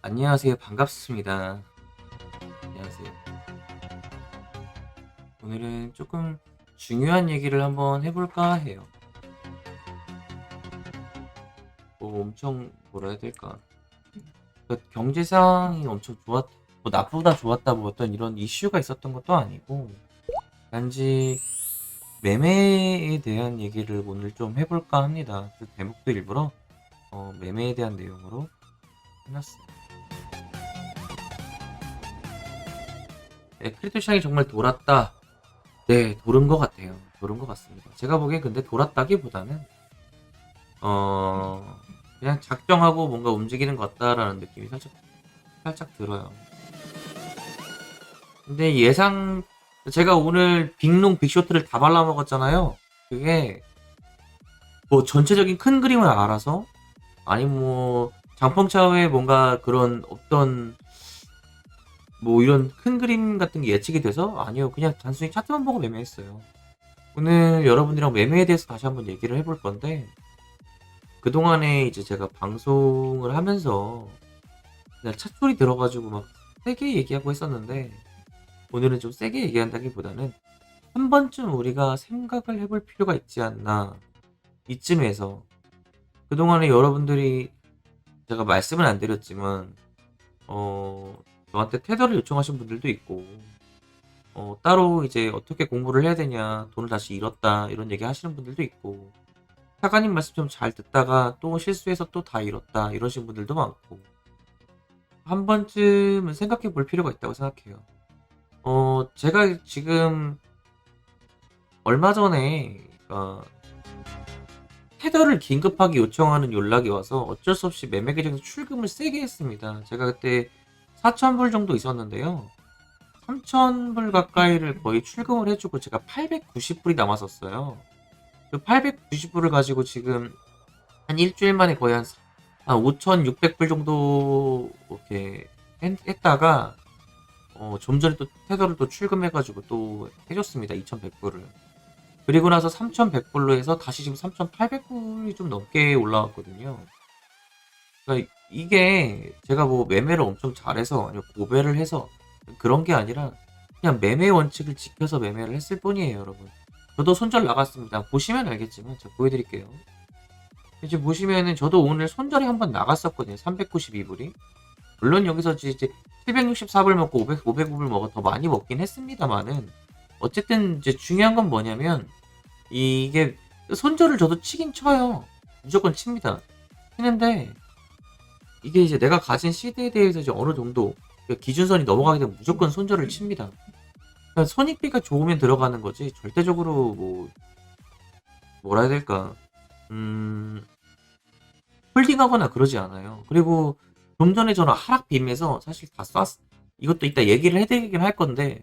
안녕하세요. 반갑습니다. 안녕하세요. 오늘은 조금 중요한 얘기를 한번 해볼까 해요. 뭐 엄청 뭐라 해야 될까? 그러니까 경제 상황이 엄청 뭐 나쁘다 좋았다 뭐 어떤 이런 이슈가 있었던 것도 아니고 단지 매매에 대한 얘기를 오늘 좀 해볼까 합니다. 그 제목도 일부러 매매에 대한 내용으로 해놨어요. 네, 크립토 시장이 정말 돌았다. 네, 도른 것 같아요. 도른 것 같습니다. 제가 보기엔 근데 돌았다기보다는 어 그냥 작정하고 뭔가 움직이는 것 같다라는 느낌이 살짝 들어요. 근데 제가 오늘 빅롱 빅쇼트를 다 발라 먹었잖아요. 그게 뭐 전체적인 큰 그림을 알아서 아니 뭐 장펑차후에 뭔가 그런 어떤 뭐 이런 큰 그림 같은 게 예측이 돼서 아니요, 그냥 단순히 차트만 보고 매매했어요. 오늘 여러분들이랑 매매에 대해서 다시 한번 얘기를 해볼 건데, 그동안에 이제 제가 방송을 하면서 그냥 찻소리 들어가지고 막 세게 얘기하고 했었는데, 오늘은 좀 세게 얘기한다기보다는 한 번쯤 우리가 생각을 해볼 필요가 있지 않나. 이쯤에서 그동안에 여러분들이, 제가 말씀은 안 드렸지만 어 저한테 테더를 요청하신 분들도 있고, 따로 이제 어떻게 공부를 해야 되냐, 돈을 다시 잃었다 이런 얘기 하시는 분들도 있고, 사관님 말씀 좀 잘 듣다가 또 실수해서 또 다 잃었다 이러신 분들도 많고, 한 번쯤은 생각해 볼 필요가 있다고 생각해요. 제가 지금 얼마 전에 테더를 긴급하게 요청하는 연락이 와서 어쩔 수 없이 매매 계정에서 출금을 세게 했습니다. 제가 그때 4,000불 정도 있었는데요. 3,000불 가까이를 거의 출금을 해주고 제가 890불이 남았었어요. 그 890불을 가지고 지금 한 일주일 만에 거의 한 5,600불 정도 이렇게 했다가 좀 전에 또 테더를 또 출금해가지고 또 해줬습니다. 2,100불을. 그리고 나서 3,100불로 해서 다시 지금 3,800불이 좀 넘게 올라왔거든요. 그러니까 이게 제가 뭐 매매를 엄청 잘해서 아니면 고배를 해서 그런 게 아니라 그냥 매매 원칙을 지켜서 매매를 했을 뿐이에요, 여러분. 저도 손절 나갔습니다. 보시면 알겠지만 제가 보여드릴게요. 이제 보시면은 저도 오늘 손절이 한번 나갔었거든요. 392불이. 물론 여기서 이제 764불 먹고 505불 먹어 더 많이 먹긴 했습니다만은, 어쨌든 이제 중요한 건 뭐냐면 이게 손절을 저도 치긴 쳐요. 무조건 칩니다. 치는데 이게 이제 내가 가진 시드에 대해서 이제 어느 정도 기준선이 넘어가게 되면 무조건 손절을 칩니다. 그러니까 손익비가 좋으면 들어가는 거지 절대적으로 뭐라 해야 될까, 홀딩하거나 그러지 않아요. 그리고 좀 전에 저는 하락 빔에서 사실 다 이것도 이따 얘기를 해드리긴 할 건데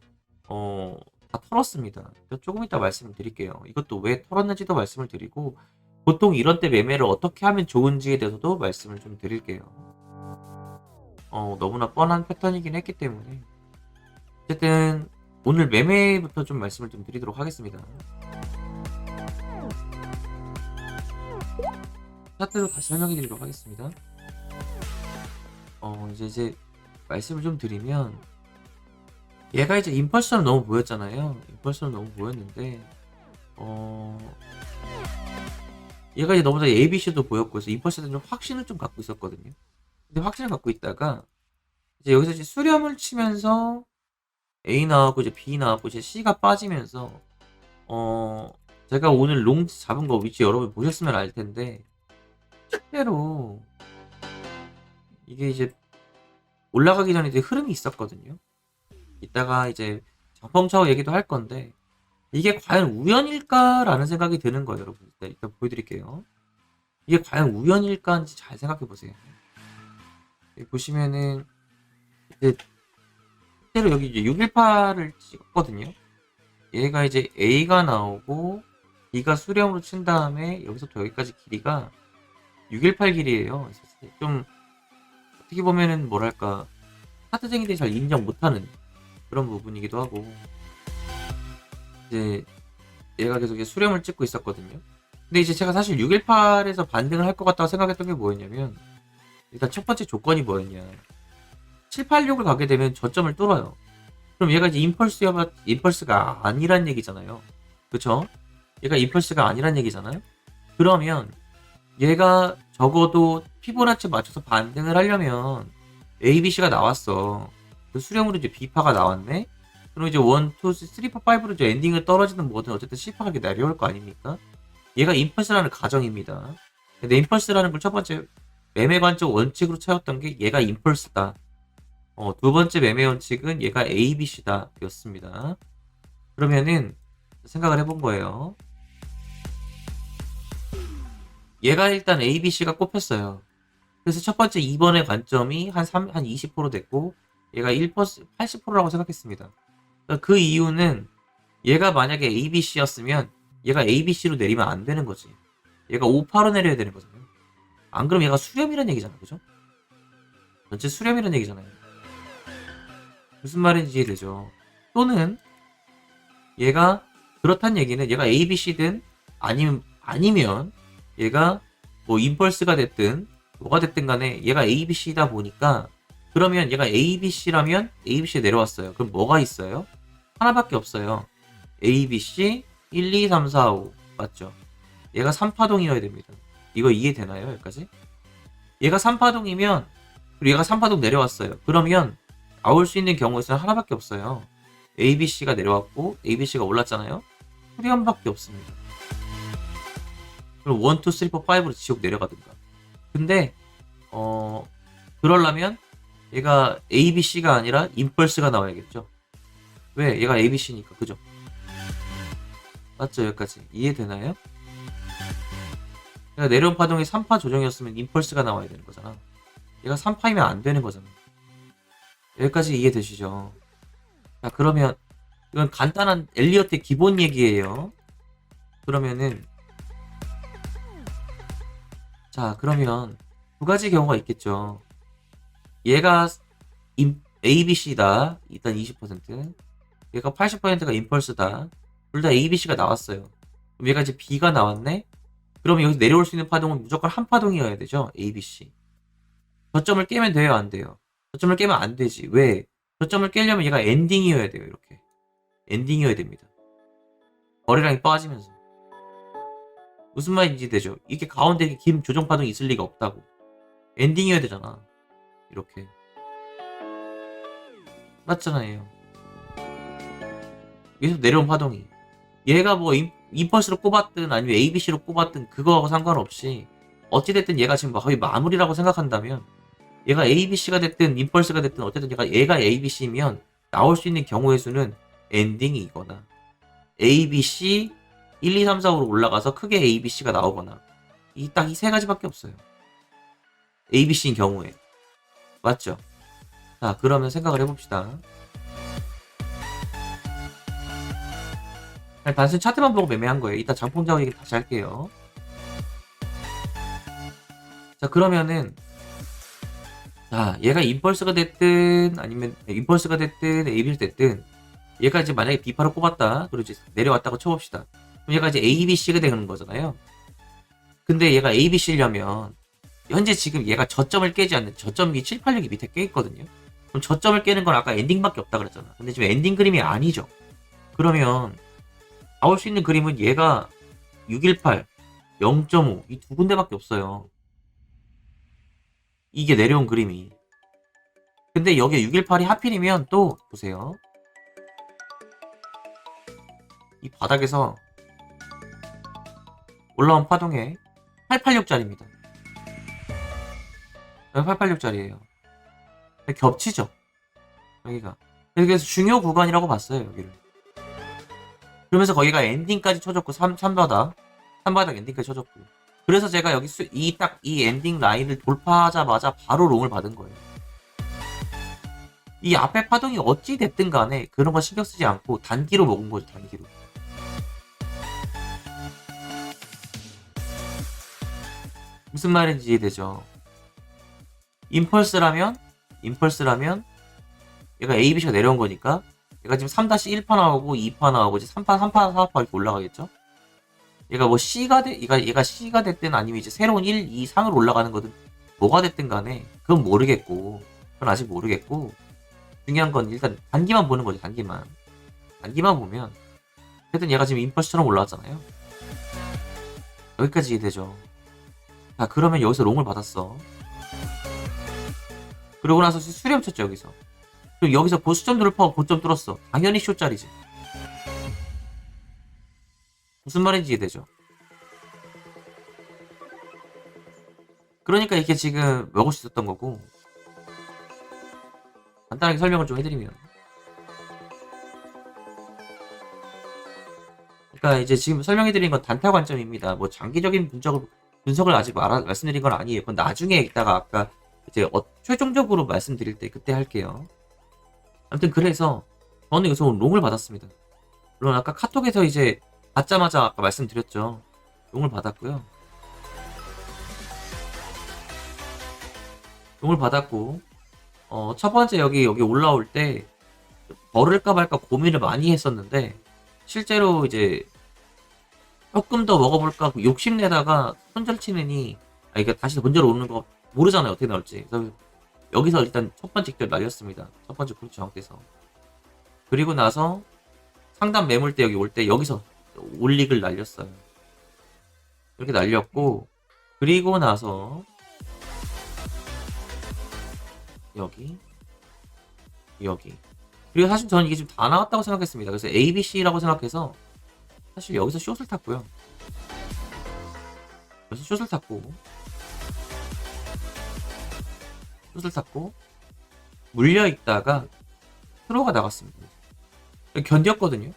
다 털었습니다. 조금 이따 말씀드릴게요. 이것도 왜 털었는지도 말씀을 드리고, 보통 이런 때 매매를 어떻게 하면 좋은지에 대해서도 말씀을 좀 드릴게요. 너무나 뻔한 패턴이긴 했기 때문에. 어쨌든 오늘 매매부터 좀 말씀을 좀 드리도록 하겠습니다. 차트로 다시 설명해 드리도록 하겠습니다. 이제 말씀을 좀 드리면, 얘가 이제 임펄스처럼 너무 보였잖아요. 임펄스처럼 너무 보였는데 얘가 이제 너무 ABC도 보였고 그래서 임펄스에 좀 확신을 좀 갖고 있었거든요. 근데 확신을 갖고 있다가 이제 여기서 이제 수렴을 치면서 A 나왔고 이제 B 나왔고 이제 C가 빠지면서 제가 오늘 롱 잡은 거 위치 여러분 보셨으면 알 텐데, 실제로 이게 이제 올라가기 전에 이제 흐름이 있었거든요. 이따가 이제 장펑차오 얘기도 할 건데, 이게 과연 우연일까라는 생각이 드는 거예요, 여러분. 일단 보여드릴게요. 이게 과연 우연일까인지 잘 생각해 보세요. 보시면은 이제 실제로 여기 이제 618을 찍었거든요. 얘가 이제 A가 나오고 B가 수렴으로 친 다음에 여기서부터 여기까지 길이가 618 길이에요. 좀 어떻게 보면은 뭐랄까, 하드쟁이들이 잘 인정 못하는 그런 부분이기도 하고, 이제 얘가 계속 수렴을 찍고 있었거든요. 근데 이제 제가 사실 618에서 반등을 할 것 같다고 생각했던 게 뭐였냐면, 일단 첫 번째 조건이 뭐였냐, 786을 가게 되면 저점을 뚫어요. 그럼 얘가 이제 임펄스가 아니란 얘기잖아요. 그쵸? 얘가 임펄스가 아니란 얘기잖아요. 그러면 얘가 적어도 피보나치 맞춰서 반등을 하려면 ABC가 나왔어. 그 수렴으로 이제 B파가 나왔네. 그럼 이제 1, 2, 3, 4, 5로 이제 엔딩을 떨어지는 뭐든 어쨌든 C파가 내려올 거 아닙니까? 얘가 임펄스라는 가정입니다. 근데 임펄스라는 걸 첫 번째 매매 관점 원칙으로 채웠던 게 얘가 임펄스다. 두 번째 매매 원칙은 얘가 ABC다 였습니다. 그러면은 생각을 해본 거예요. 얘가 일단 ABC가 꼽혔어요. 그래서 첫 번째 2번의 관점이 한 20% 됐고 얘가 80%라고 생각했습니다. 그러니까 그 이유는 얘가 만약에 ABC였으면 얘가 ABC로 내리면 안 되는 거지. 얘가 5파로 내려야 되는 거잖아요. 안 그러면 얘가 수렴이라는 얘기잖아. 그죠? 전체 수렴이라는 얘기잖아요. 무슨 말인지 이해되죠? 또는 얘가 그렇단 얘기는 얘가 ABC든 아니면 얘가 뭐 임펄스가 됐든 뭐가 됐든 간에 얘가 ABC다 보니까 그러면 얘가 ABC라면 ABC에 내려왔어요. 그럼 뭐가 있어요? 하나밖에 없어요. ABC 1, 2, 3, 4, 5 맞죠? 얘가 3파동이어야 됩니다. 이거 이해되나요? 여기까지? 얘가 3파동이면 그리고 얘가 3파동 내려왔어요. 그러면 나올 수 있는 경우에서는 하나밖에 없어요. ABC가 내려왔고 ABC가 올랐잖아요. 수렴밖에 없습니다. 그럼 1, 2, 3, 4, 5로 지옥 내려가든가. 근데 그러려면 얘가 ABC가 아니라 임펄스가 나와야겠죠. 왜? 얘가 ABC니까 그죠? 맞죠? 여기까지 이해되나요? 얘가 내려온 파동이 3파 조정이었으면 임펄스가 나와야 되는 거잖아. 얘가 3파이면 안 되는 거잖아. 여기까지 이해되시죠? 자, 그러면 이건 간단한 엘리어트의 기본 얘기예요. 그러면은 자, 그러면 두 가지 경우가 있겠죠. 얘가 ABC다. 일단 20%. 얘가 80%가 임펄스다. 둘 다 ABC가 나왔어요. 그럼 얘가 이제 B가 나왔네? 그러면 여기서 내려올 수 있는 파동은 무조건 한 파동이어야 되죠. ABC. 저점을 깨면 돼요? 안 돼요? 저점을 깨면 안 되지. 왜? 저점을 깨려면 얘가 엔딩이어야 돼요. 이렇게. 엔딩이어야 됩니다. 머리랑이 빠지면서. 무슨 말인지 되죠? 이렇게 가운데 이렇게 긴 조정 파동이 있을 리가 없다고. 엔딩이어야 되잖아. 이렇게. 맞잖아요. 여기서 내려온 파동이. 얘가 뭐 임펄스로 꼽았든 아니면 ABC로 꼽았든 그거하고 상관없이 어찌됐든 얘가 지금 거의 마무리라고 생각한다면 얘가 ABC가 됐든 임펄스가 됐든 어쨌든 얘가 ABC면 나올 수 있는 경우의 수는 엔딩이거나 ABC 1, 2, 3, 4로 올라가서 크게 ABC가 나오거나 딱 이 세 가지밖에 없어요. ABC인 경우에. 맞죠? 자, 그러면 생각을 해봅시다. 단순히 차트만 보고 매매한 거예요. 이따 장풍 작업 얘기 다시 할게요. 자, 그러면은 자, 얘가 임펄스가 됐든 아니면 임펄스가 됐든 ABC가 됐든 얘가 이제 만약에 B파로 꼽았다. 그리고 이제 내려왔다고 쳐봅시다. 그럼 얘가 이제 ABC가 되는 거잖아요. 근데 얘가 ABC려면 현재 지금 얘가 저점을 깨지 않는 저점이 786이 밑에 깨 있거든요. 그럼 저점을 깨는 건 아까 엔딩밖에 없다 그랬잖아. 근데 지금 엔딩 그림이 아니죠. 그러면 나올 수 있는 그림은 얘가 618, 0.5 이 두 군데밖에 없어요. 이게 내려온 그림이. 근데 여기에 618이 하필이면 또 보세요. 이 바닥에서 올라온 파동에 886짜리입니다. 886짜리예요. 겹치죠. 여기가. 그래서 중요 구간이라고 봤어요. 여기를. 그러면서 거기가 엔딩까지 쳐줬고 3바닥 엔딩까지 쳐줬고. 그래서 제가 여기 이 엔딩 라인을 돌파하자마자 바로 롱을 받은 거예요. 이 앞에 파동이 어찌 됐든 간에 그런 거 신경 쓰지 않고 단기로 먹은 거죠. 단기로. 무슨 말인지 이해되죠? 임펄스라면 얘가 ABC가 내려온 거니까 얘가 지금 3-1파 나오고 2파 나오고 이제 3파, 4파 이렇게 올라가겠죠? 얘가 뭐 얘가 C가 됐든 아니면 이제 새로운 1, 2, 3으로 올라가는 거든 뭐가 됐든 간에 그건 모르겠고 그건 아직 모르겠고, 중요한 건 일단 단기만 보는 거죠. 단기만 보면 하여튼 얘가 지금 임펄스처럼 올라왔잖아요. 여기까지 이해되죠. 자, 그러면 여기서 롱을 받았어. 그러고 나서 수렴 쳤죠, 여기서. 그리고 여기서 보수점 돌파하고 고점 뚫었어. 당연히 쇼짜리지. 무슨 말인지 이해되죠? 그러니까 이게 지금 먹을 수 있었던 거고, 간단하게 설명을 좀 해드리면, 그러니까 이제 지금 설명해드린 건 단타 관점입니다. 뭐 장기적인 분석을 아직 말씀드린 건 아니에요. 그건 나중에 이따가 아까 이제 최종적으로 말씀드릴 때 그때 할게요. 아무튼 그래서 저는 여기서 롱을 받았습니다. 물론 아까 카톡에서 이제 받자마자 아까 말씀드렸죠. 롱을 받았고요. 롱을 받았고 첫 번째 여기 올라올 때 버를까 말까 고민을 많이 했었는데 실제로 이제 조금 더 먹어볼까 욕심내다가 손절 치느니 이게 다시 본절 오는 거 모르잖아요. 어떻게 나올지. 그래서 여기서 일단 첫 번째 기절 날렸습니다. 첫 번째 그룹 정확돼서. 그리고 나서 상단 매물 때 여기 올 때 여기서 올릭을 날렸어요. 이렇게 날렸고 그리고 나서 여기 그리고 사실 저는 이게 지금 다 나왔다고 생각했습니다. 그래서 ABC라고 생각해서 사실 여기서 숏을 탔고요. 여기서 숏을 탔고 물려있다가 트로가 나갔습니다. 견뎠거든요.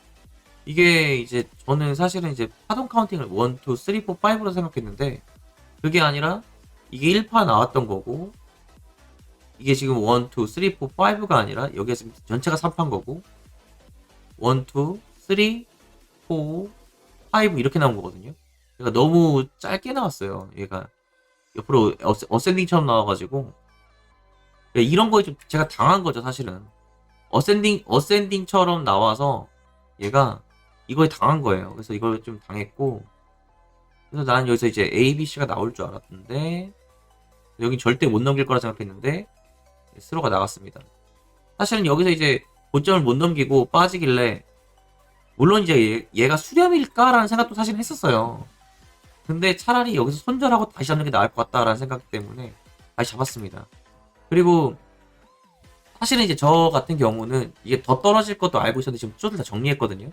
이게 이제 저는 사실은 이제 파동 카운팅을 1, 2, 3, 4, 5로 생각했는데 그게 아니라 이게 1파 나왔던 거고 이게 지금 1, 2, 3, 4, 5가 아니라 여기가 지금 전체가 3파인 거고 1, 2, 3, 4, 5 이렇게 나온 거거든요. 얘가 너무 짧게 나왔어요. 얘가 옆으로 어센딩처럼 나와가지고 이런 거에 좀 제가 당한 거죠. 사실은 어센딩처럼 나와서 얘가 이거에 당한 거예요. 그래서 이걸 좀 당했고 그래서 나는 여기서 이제 A, B, C가 나올 줄 알았는데 여긴 절대 못 넘길 거라 생각했는데 스로가 나갔습니다. 사실은 여기서 이제 고점을 못 넘기고 빠지길래 물론 이제 얘가 수렴일까라는 생각도 사실 했었어요. 근데 차라리 여기서 손절하고 다시 잡는 게 나을 것 같다라는 생각 때문에 다시 잡았습니다. 그리고 사실은 이제 저 같은 경우는 이게 더 떨어질 것도 알고 있었는데 지금 숏을 다 정리했거든요.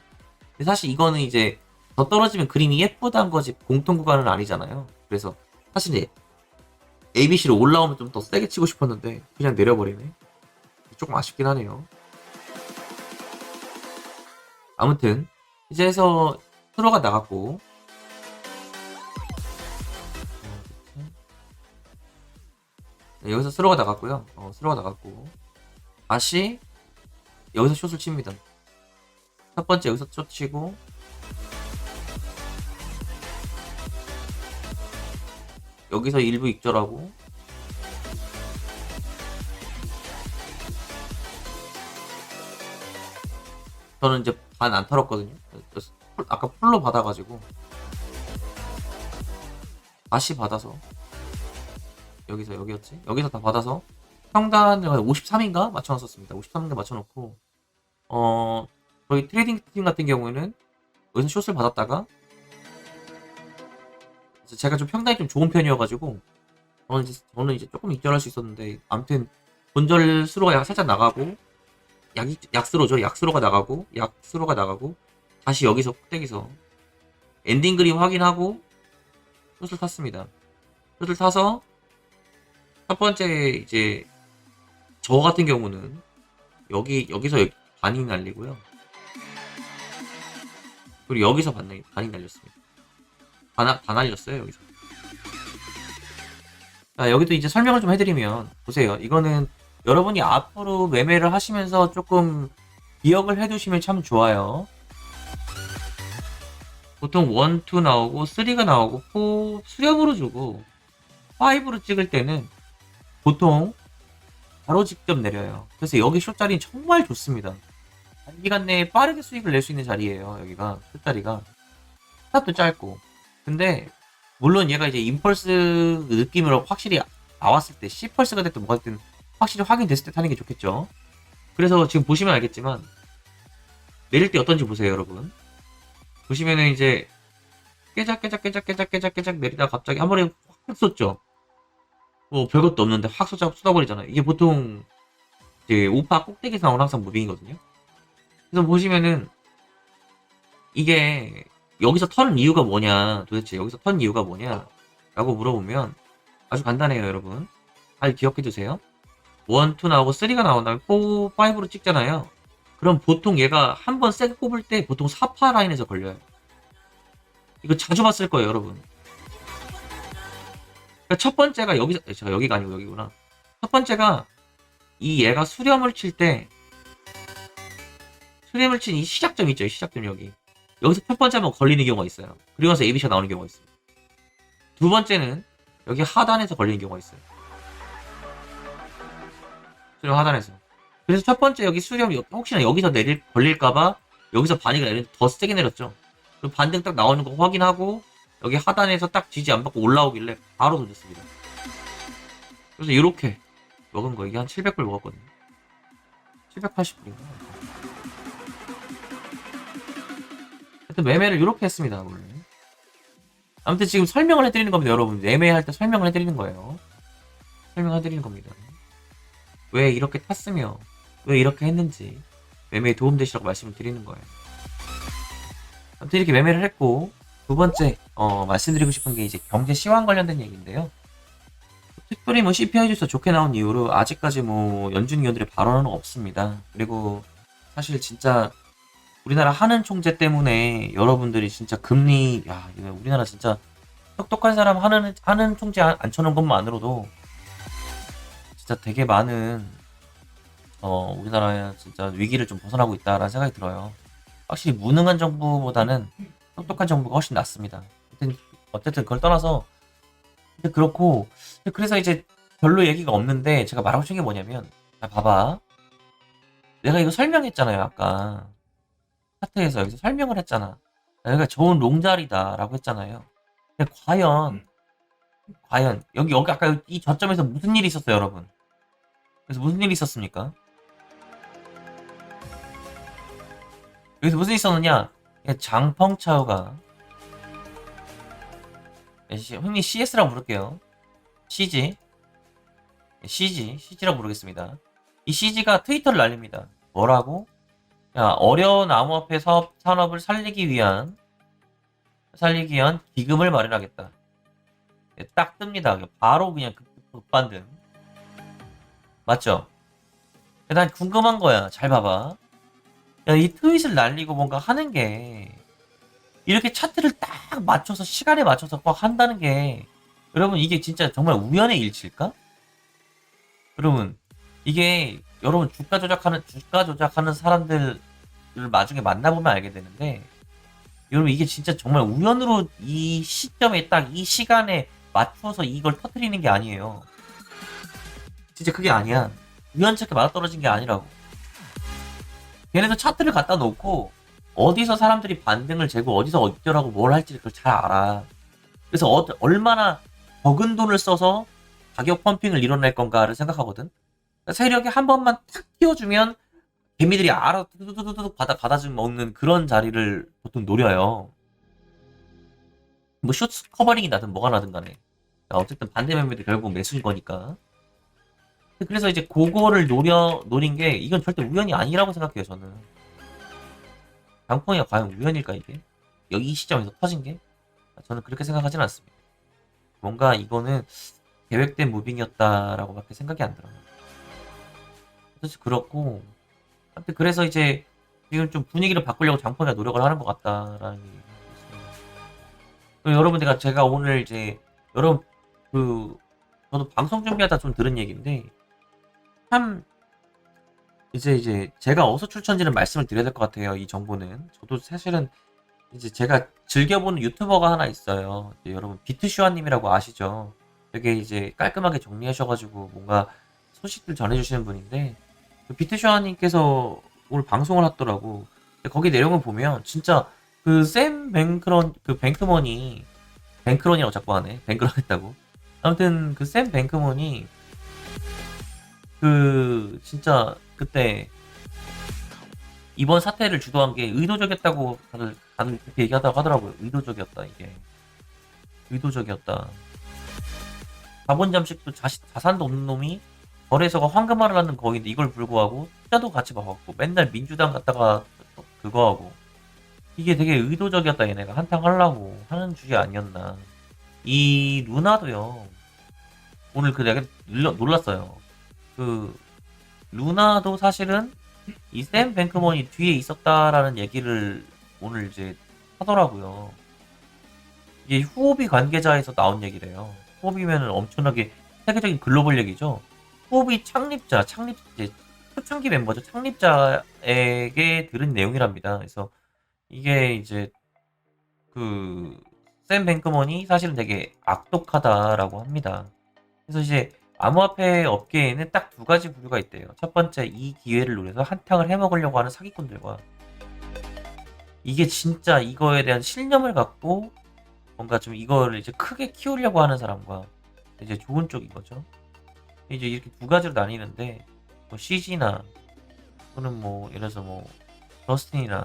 근데 사실 이거는 이제 더 떨어지면 그림이 예쁘다는 거지 공통 구간은 아니잖아요. 그래서 사실 이제 ABC로 올라오면 좀 더 세게 치고 싶었는데 그냥 내려버리네. 조금 아쉽긴 하네요. 아무튼 이제 해서 트로가 나갔고 네, 여기서 스로가 나갔고요. 스로가 나갔고 다시 여기서 숏을 칩니다. 첫 번째 여기서 숏 치고 여기서 일부 익절하고 저는 이제 반 안 털었거든요. 아까 풀로 받아가지고 다시 받아서 여기서 여기였지? 여기서 다 받아서 평단을 53인가 맞춰놨었습니다. 53인가 맞춰놓고 저희 트레이딩 팀 같은 경우에는 여기서 숏을 받았다가 제가 좀 평단이 좀 좋은 편이어가지고 저는 이제 조금 익절할 수 있었는데 아무튼 본절 수로가 살짝 나가고 약수로죠. 약수로가 나가고 다시 여기서 꼭대기서 엔딩 그림 확인하고 숏을 탔습니다. 숏을 타서 첫 번째 이제 저 같은 경우는 여기서 반이 날리고요. 그리고 여기서 반이 날렸습니다. 다 날렸어요 여기서. 자, 여기도 이제 설명을 좀 해드리면 보세요. 이거는 여러분이 앞으로 매매를 하시면서 조금 기억을 해두시면 참 좋아요. 보통 1, 2 나오고 3가 나오고 4 수렴으로 주고 5로 찍을 때는 보통 바로 직접 내려요. 그래서 여기 숏자리는 정말 좋습니다. 단기간 내에 빠르게 수익을 낼 수 있는 자리예요. 여기가 숏자리가 스탑도 짧고. 근데 물론 얘가 이제 임펄스 느낌으로 확실히 나왔을 때 C펄스가 됐든 뭐가 됐든 확실히 확인됐을 때 타는 게 좋겠죠. 그래서 지금 보시면 알겠지만 내릴 때 어떤지 보세요, 여러분. 보시면은 이제 깨작깨작 내리다가 갑자기 한 번에 확 쏟죠. 뭐 별것도 없는데 확 쏟아버리잖아요. 이게 보통 이제 우파 꼭대기에서 나오는 항상 무빙이거든요. 그래서 보시면은 이게 여기서 터는 이유가 뭐냐, 도대체 여기서 터는 이유가 뭐냐 라고 물어보면 아주 간단해요, 여러분. 잘 기억해두세요. 1, 2 나오고 3가 나온 다음에 4, 5로 찍잖아요. 그럼 보통 얘가 한 번 세게 꼽을 때 보통 4파 라인에서 걸려요. 이거 자주 봤을 거예요, 여러분. 그러니까 첫 번째가 여기서, 제가 여기가 아니고 여기구나. 첫 번째가 이 얘가 수렴을 칠 때, 수렴을 친 이 시작점 있죠, 이 시작점 여기. 여기서 첫 번째 한번 걸리는 경우가 있어요. 그리고 나서 ABC가 나오는 경우가 있어요. 두 번째는 여기 하단에서 걸리는 경우가 있어요. 수렴 하단에서. 그래서 첫 번째 여기 수렴, 혹시나 여기서 걸릴까봐 여기서 반이가 내리는데 더 세게 내렸죠. 그리고 반등 딱 나오는 거 확인하고 여기 하단에서 딱 지지 안 받고 올라오길래 바로 돌렸습니다. 그래서 이렇게 먹은 거, 이게 한 700불 먹었거든요. 780불인가? 하여튼 매매를 이렇게 했습니다, 원래. 아무튼 지금 설명을 해드리는 겁니다, 여러분. 매매할 때 설명을 해드리는 거예요. 설명해드리는 겁니다. 왜 이렇게 탔으며, 왜 이렇게 했는지, 매매에 도움되시라고 말씀을 드리는 거예요. 아무튼 이렇게 매매를 했고, 두 번째, 말씀드리고 싶은 게 이제 경제 시황 관련된 얘기인데요. 특별히 뭐 CPI 지수 좋게 나온 이후로 아직까지 뭐 연준 위원들의 발언은 없습니다. 그리고 사실 진짜 우리나라 하는 총재 때문에 여러분들이 진짜 금리, 야, 이거 우리나라 진짜 똑똑한 사람 하는 총재 앉혀놓은 것만으로도 진짜 되게 많은, 우리나라에 진짜 위기를 좀 벗어나고 있다라는 생각이 들어요. 확실히 무능한 정부보다는 똑똑한 정부가 훨씬 낫습니다. 어쨌든 그걸 떠나서, 근데 그렇고, 그래서 이제 별로 얘기가 없는데 제가 말하고 싶은 게 뭐냐면, 자, 봐봐. 내가 이거 설명했잖아요, 아까. 차트에서 여기서 설명을 했잖아. 여기가 좋은 롱자리다라고 했잖아요. 근데 과연, 여기 아까 이 저점에서 무슨 일이 있었어요, 여러분? 그래서 무슨 일이 있었습니까? 여기서 무슨 일이 있었느냐? 장펑차오가, 흔히 CS라고 부를게요. CG라고 부르겠습니다. 이 CG가 트위터를 날립니다. 뭐라고? 야, 어려운 암호화폐 산업을 살리기 위한 기금을 마련하겠다. 딱 뜹니다. 바로 그냥 급반등. 맞죠? 난 궁금한 거야. 잘 봐봐. 야, 이 트윗을 날리고 뭔가 하는 게, 이렇게 차트를 딱 맞춰서, 시간에 맞춰서 막 한다는 게, 여러분, 이게 진짜 정말 우연의 일치일까? 여러분, 이게, 여러분, 주가 조작하는 사람들을 나중에 만나보면 알게 되는데, 여러분, 이게 진짜 정말 우연으로 이 시점에 딱 이 시간에 맞춰서 이걸 터뜨리는 게 아니에요. 진짜 그게 아니야. 우연찮게 맞아떨어진 게 아니라고. 걔네도 차트를 갖다 놓고 어디서 사람들이 반등을 재고 어디서 어쩌라고 뭘 할지 그걸 잘 알아. 그래서 얼마나 적은 돈을 써서 가격 펌핑을 이뤄낼 건가를 생각하거든. 그러니까 세력이 한 번만 탁 띄워주면 개미들이 알아서 뚜두두두둑 받아주 먹는 그런 자리를 보통 노려요. 뭐 쇼트 커버링이 나든 뭐가 나든 간에. 어쨌든 반대 매매도 결국 매수인 거니까. 그래서 이제 그거를 노린 게 이건 절대 우연이 아니라고 생각해요, 저는. 장풍이가 과연 우연일까, 이게? 여기 이 시점에서 터진 게? 저는 그렇게 생각하진 않습니다. 뭔가 이거는 계획된 무빙이었다라고 밖에 생각이 안 들어요. 그래서 그렇고, 하여튼 그래서 이제 지금 좀 분위기를 바꾸려고 장풍이가 노력을 하는 것 같다라는 얘기가 있습니다. 여러분, 제가 오늘 이제, 여러분, 저도 방송 준비하다 좀 들은 얘기인데, 참, 이제 제가 어디서 출처인지는 말씀을 드려야 될 것 같아요. 이 정보는. 저도 사실은 이제 제가 즐겨보는 유튜버가 하나 있어요. 여러분, 비트슈아님이라고 아시죠? 되게 이제 깔끔하게 정리하셔가지고 뭔가 소식들 전해주시는 분인데, 비트슈아님께서 오늘 방송을 하더라고. 거기 내용을 보면 진짜 샘 뱅크런, 뱅크먼이, 뱅크런이라고 자꾸 하네. 뱅크런 했다고. 아무튼 샘 뱅크먼이 진짜 그때 이번 사태를 주도한 게 의도적이었다고 다들 그렇게 얘기하다고 하더라고요. 의도적이었다, 이게. 의도적이었다. 자본 잠식도 자산도 없는 놈이 거래소가 황금알을 낳는 거인데 이걸 불구하고 투자도 같이 봐갖고 맨날 민주당 갔다가 그거 하고 이게 되게 의도적이었다. 얘네가 한탕 하려고 하는 주제 아니었나. 이 루나도요. 오늘 내가 놀랐어요. 그 루나도 사실은 이 샘 뱅크먼이 뒤에 있었다라는 얘기를 오늘 이제 하더라고요. 이게 후오비 관계자에서 나온 얘기래요. 후오비면은 엄청나게 세계적인 글로벌 얘기죠. 후오비 이제 초창기 멤버죠. 창립자에게 들은 내용이랍니다. 그래서 이게 이제 샘 뱅크먼이 사실은 되게 악독하다라고 합니다. 그래서 이제 암호화폐 업계에는 딱 두 가지 부류가 있대요. 첫 번째, 이 기회를 노려서 한탕을 해먹으려고 하는 사기꾼들과 이게 진짜 이거에 대한 신념을 갖고 뭔가 좀 이거를 이제 크게 키우려고 하는 사람과 이제 좋은 쪽인 거죠. 이제 이렇게 두 가지로 나뉘는데 뭐 CG나 또는 뭐 예를 들어서 뭐 저스틴이나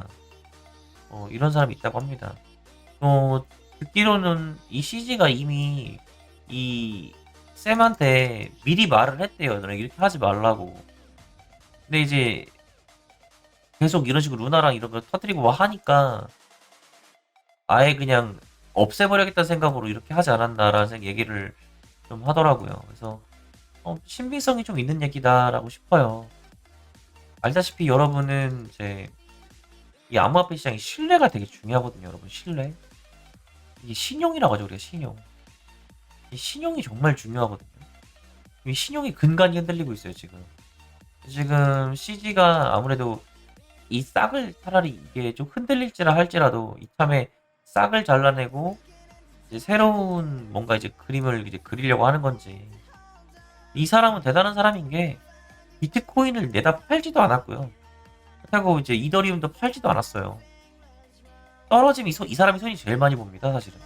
이런 사람이 있다고 합니다. 듣기로는 이 CG가 이미 이 쌤한테 미리 말을 했대요. 너네 이렇게 하지 말라고. 근데 이제 계속 이런 식으로 루나랑 이런 거 터뜨리고 뭐 하니까 아예 그냥 없애버려야겠다는 생각으로 이렇게 하지 않았나라는 얘기를 좀 하더라고요. 그래서 신빙성이 좀 있는 얘기다라고 싶어요. 알다시피 여러분은 이제 이 암호화폐 시장이 신뢰가 되게 중요하거든요. 여러분 신뢰. 이게 신용이라고 하죠. 우리가 신용. 이 신용이 정말 중요하거든요. 이 신용이 근간이 흔들리고 있어요. 지금 CG가 아무래도 이 싹을 차라리 이게 좀 흔들릴지라 할지라도 이참에 싹을 잘라내고 이제 새로운 뭔가 이제 그림을 이제 그리려고 하는 건지. 이 사람은 대단한 사람인 게 비트코인을 내다 팔지도 않았고요. 그렇다고 이제 이더리움도 팔지도 않았어요. 떨어지면 이 사람이 손이 제일 많이 봅니다, 사실은.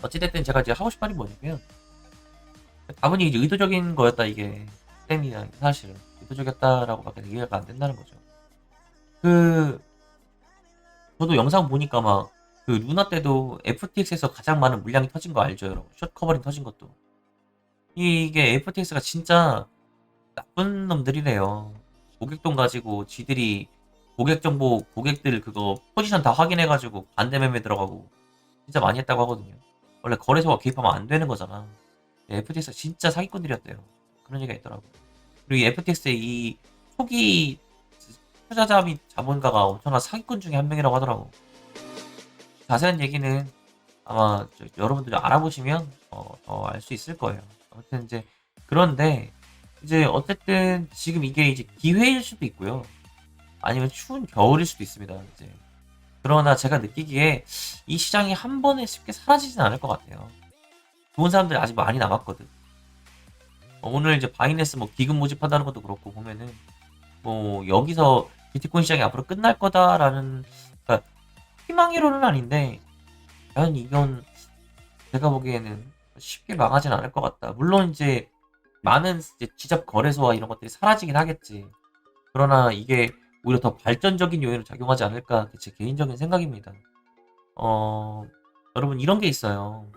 어찌됐든 제가 이제 하고 싶은 말이 뭐냐면, 다분히 이제 의도적인 거였다, 이게. 쌤이야, 사실은. 의도적이었다라고 밖에 이해가 안 된다는 거죠. 저도 영상 보니까 막, 루나 때도 FTX에서 가장 많은 물량이 터진 거 알죠, 여러분? 숏 커버링 터진 것도. 이게 FTX가 진짜 나쁜 놈들이래요. 고객돈 가지고 지들이 고객 정보, 고객들 그거 포지션 다 확인해가지고 반대 매매 들어가고 진짜 많이 했다고 하거든요. 원래 거래소가 개입하면 안 되는 거잖아. FTX가 진짜 사기꾼들이었대요. 그런 얘기가 있더라고요. 그리고 이 FTX의 이 초기 투자자 및 자본가가 엄청난 사기꾼 중에 한 명이라고 하더라고. 자세한 얘기는 아마 여러분들이 알아보시면 더 알 수 있을 거예요. 아무튼 이제 그런데 이제 어쨌든 지금 이게 이제 기회일 수도 있고요. 아니면 추운 겨울일 수도 있습니다. 이제 그러나 제가 느끼기에 이 시장이 한 번에 쉽게 사라지진 않을 것 같아요. 좋은 사람들이 아직 많이 남았거든. 오늘 이제 바이낸스 뭐 기금 모집한다는 것도 그렇고 보면은 뭐 여기서 비트코인 시장이 앞으로 끝날 거다라는 그러니까 희망이론은 아닌데 과연 이건 제가 보기에는 쉽게 망하진 않을 것 같다. 물론 이제 많은 이제 지잡 거래소와 이런 것들이 사라지긴 하겠지. 그러나 이게 오히려 더 발전적인 요인으로 작용하지 않을까 제 개인적인 생각입니다. 여러분 이런 게 있어요.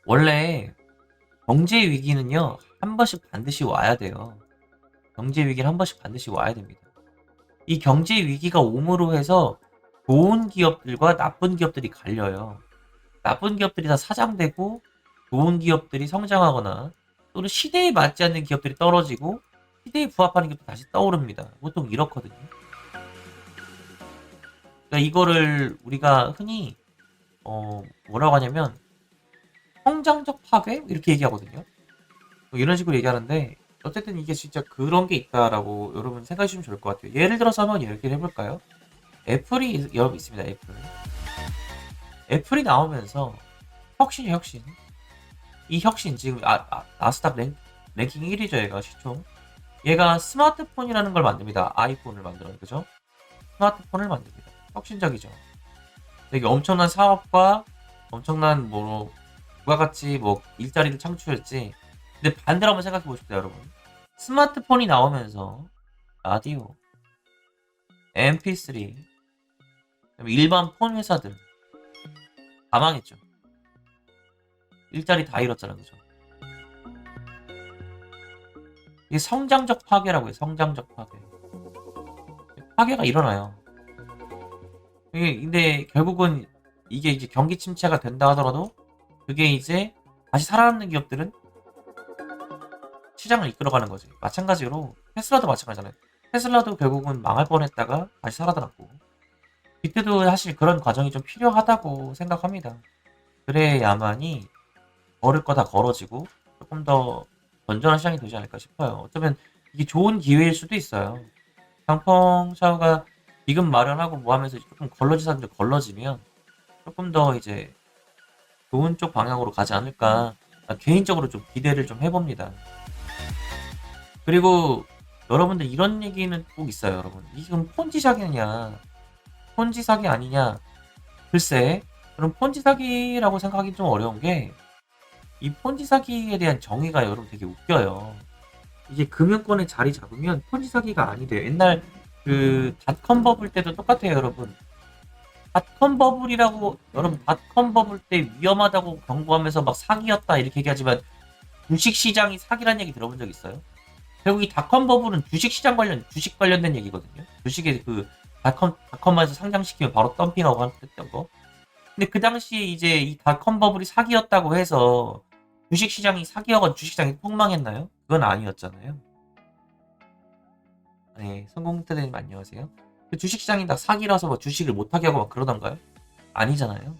원래 경제 위기는요 한 번씩 반드시 와야 돼요. 경제 위기는 한 번씩 반드시 와야 됩니다. 이 경제 위기가 옴으로 해서 좋은 기업들과 나쁜 기업들이 갈려요. 나쁜 기업들이 다 사장되고 좋은 기업들이 성장하거나 또는 시대에 맞지 않는 기업들이 떨어지고 시대에 부합하는 기업도 다시 떠오릅니다. 보통 이렇거든요. 그러니까 이거를 우리가 흔히 뭐라고 하냐면 성장적 파괴 이렇게 얘기하거든요. 뭐 이런 식으로 얘기하는데 어쨌든 이게 진짜 그런 게 있다라고 여러분 생각해 주시면 좋을 것 같아요. 예를 들어서 한번 얘기를 해볼까요? 애플이 여러분 있습니다. 애플이 나오면서 혁신. 이 혁신 지금 나스닥 랭킹 1위죠. 얘가 시총. 얘가 스마트폰이라는 걸 만듭니다. 아이폰을 만들어요. 그죠? 스마트폰을 만듭니다. 혁신적이죠. 되게 엄청난 사업과 엄청난 부가가치 뭐 일자리를 창출했지. 근데 반대로 한번 생각해 보십시오, 여러분. 스마트폰이 나오면서 라디오, MP3, 일반 폰 회사들 다 망했죠. 일자리 다 잃었잖아, 그죠? 이게 성장적 파괴라고 해요. 성장적 파괴. 파괴가 일어나요. 이게 근데 결국은 이게 이제 경기 침체가 된다 하더라도 그게 이제 다시 살아남는 기업들은 시장을 이끌어가는 거지. 마찬가지로 테슬라도 마찬가지잖아요. 테슬라도 결국은 망할 뻔했다가 다시 살아났고 이때도 사실 그런 과정이 좀 필요하다고 생각합니다. 그래야만이 걸을 거 다 걸어지고 조금 더 건전한 시장이 되지 않을까 싶어요. 어쩌면 이게 좋은 기회일 수도 있어요. 강펑샤오가 기금 마련하고 뭐 하면서 조금 걸러진 사람들 걸러지면 조금 더 이제 좋은 쪽 방향으로 가지 않을까 개인적으로 좀 기대를 좀 해봅니다. 그리고 여러분들 이런 얘기는 꼭 있어요, 여러분. 이게 그럼 폰지 사기냐, 폰지 사기 아니냐? 글쎄, 그럼 폰지 사기라고 생각하기 좀 어려운 게 이 폰지 사기에 대한 정의가 여러분 되게 웃겨요. 이게 금융권에 자리 잡으면 폰지 사기가 아니래요. 옛날 그 닷컴 버블 때도 똑같아요, 여러분. 닷컴 버블이라고 여러분 닷컴 버블 때 위험하다고 경고하면서 막 사기였다 이렇게 얘기하지만 주식 시장이 사기란 얘기 들어본 적 있어요? 결국 이 닷컴 버블은 주식 관련된 얘기거든요. 주식에 그 닷컴에서 상장시키면 바로 덤핑하고 했던 거. 근데 그 당시에 이제 이 닷컴 버블이 사기였다고 해서 주식 시장이 사기여가지고 주식 시장이 폭망했나요? 그건 아니었잖아요. 네, 성공태대님 안녕하세요. 그 주식 시장이 다 사기라서 뭐 주식을 못하게 하고 막 그러던가요? 아니잖아요.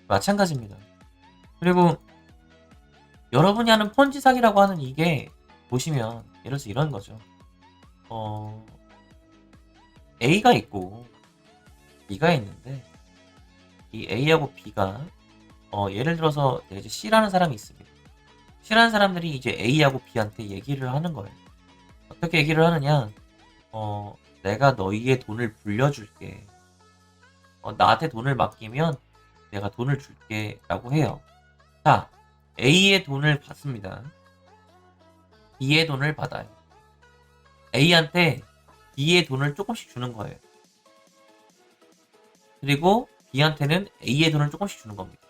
마찬가지입니다. 그리고 여러분이 하는 폰지 사기라고 하는 이게 보시면 예를 들어서 이런 거죠. 어, A가 있고 B가 있는데 이 A하고 B가 예를 들어서 이제 C라는 사람이 있습니다. C라는 사람들이 이제 A하고 B한테 얘기를 하는 거예요. 어떻게 얘기를 하느냐? 내가 너희의 돈을 불려줄게. 나한테 돈을 맡기면 내가 돈을 줄게 라고 해요. 자, A의 돈을 받습니다. B의 돈을 받아요. A한테 B의 돈을 조금씩 주는 거예요. 그리고 B한테는 A의 돈을 조금씩 주는 겁니다.